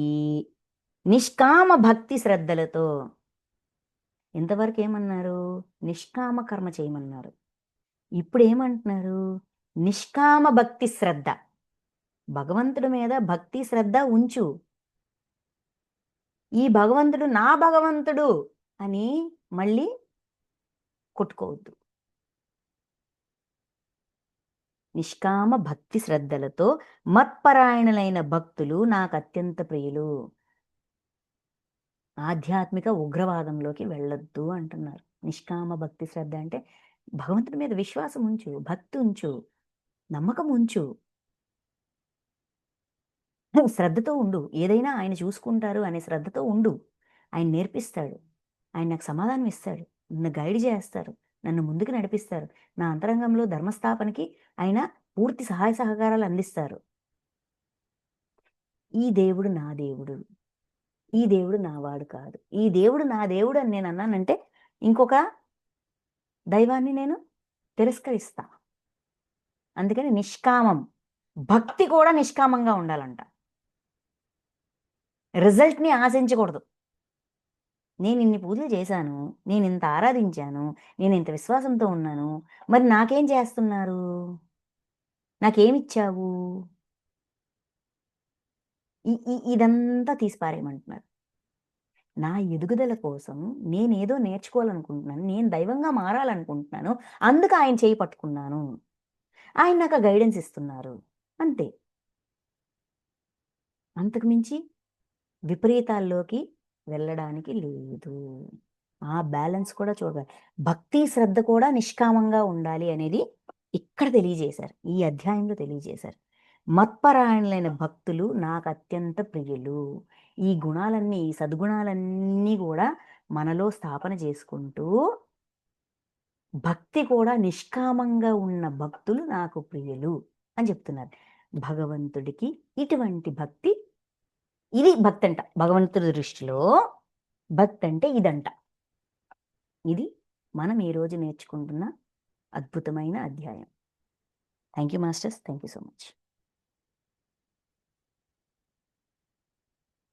నిష్కామ భక్తి శ్రద్ధలతో. ఇంతవరకు ఏమన్నారు? నిష్కామ కర్మ చేయమన్నారు. ఇప్పుడు ఏమంటున్నారు? నిష్కామ భక్తి శ్రద్ధ. భగవంతుడి మీద భక్తి శ్రద్ధ ఉంచు. ఈ భగవంతుడు నా భగవంతుడు అని మళ్ళీ కొట్టుకోవద్దు. నిష్కామ భక్తి శ్రద్ధలతో మత్పరాయణులైన భక్తులు నాకు అత్యంత ప్రియులు. ఆధ్యాత్మిక ఉగ్రవాదంలోకి వెళ్ళొద్దు అంటున్నారు. నిష్కామ భక్తి శ్రద్ధ అంటే భగవంతుడి మీద విశ్వాసం ఉంచు, భక్తి ఉంచు, నమ్మకం ఉంచు, శ్రద్ధతో ఉండు. ఏదైనా ఆయన చూసుకుంటారు అనే శ్రద్ధతో ఉండు. ఆయన నేర్పిస్తాడు, ఆయన నాకు సమాధానం ఇస్తాడు, నన్ను గైడ్ చేస్తారు, నన్ను ముందుకు నడిపిస్తారు. నా అంతరంగంలో ధర్మస్థాపనకి ఆయన పూర్తి సహాయ సహకారాలు అందిస్తారు. ఈ దేవుడు నా దేవుడు, ఈ దేవుడు నావాడు కాదు, ఈ దేవుడు నా దేవుడు అని నేను అన్నానంటే ఇంకొక దైవాన్ని నేను తిరస్కరిస్తా. అందుకని నిష్కామం, భక్తి కూడా నిష్కామంగా ఉండాలంట. రిజల్ట్ని ఆశించకూడదు. నేను ఇన్ని పూజలు చేశాను, నేను ఇంత ఆరాధించాను, నేను ఇంత విశ్వాసంతో ఉన్నాను, మరి నాకేం చేస్తున్నారు, నాకేమిచ్చావు, ఇదంతా తీసిపారేయమంటున్నారు. నా ఎదుగుదల కోసం నేనేదో నేర్చుకోవాలనుకుంటున్నాను, నేను దైవంగా మారాలనుకుంటున్నాను, అందుకు ఆయన చేయి పట్టుకున్నాను, ఆయన నాకు గైడెన్స్ ఇస్తున్నారు, అంతే. అంతకుమించి విపరీతాల్లోకి వెళ్ళడానికి లేదు. ఆ బ్యాలెన్స్ కూడా చూడాలి. భక్తి శ్రద్ధ కూడా నిష్కామంగా ఉండాలి అనేది ఇక్కడ తెలియజేశారు, ఈ అధ్యాయంలో తెలియజేశారు. మత్పరాయణులైన భక్తులు నాకు అత్యంత ప్రియులు. ఈ గుణాలన్నీ, ఈ సద్గుణాలన్నీ కూడా మనలో స్థాపన చేసుకుంటూ భక్తి కూడా నిష్కామంగా ఉన్న భక్తులు నాకు ప్రియులు అని చెప్తున్నారు. భగవంతుడికి ఇటువంటి భక్తి, ఇది భక్తి అంట. భగవంతుడి దృష్టిలో భక్తి అంటే ఇదంట. ఇది మనం ఈరోజు నేర్చుకుంటున్న అద్భుతమైన అధ్యాయం. Thank you masters, thank you so much.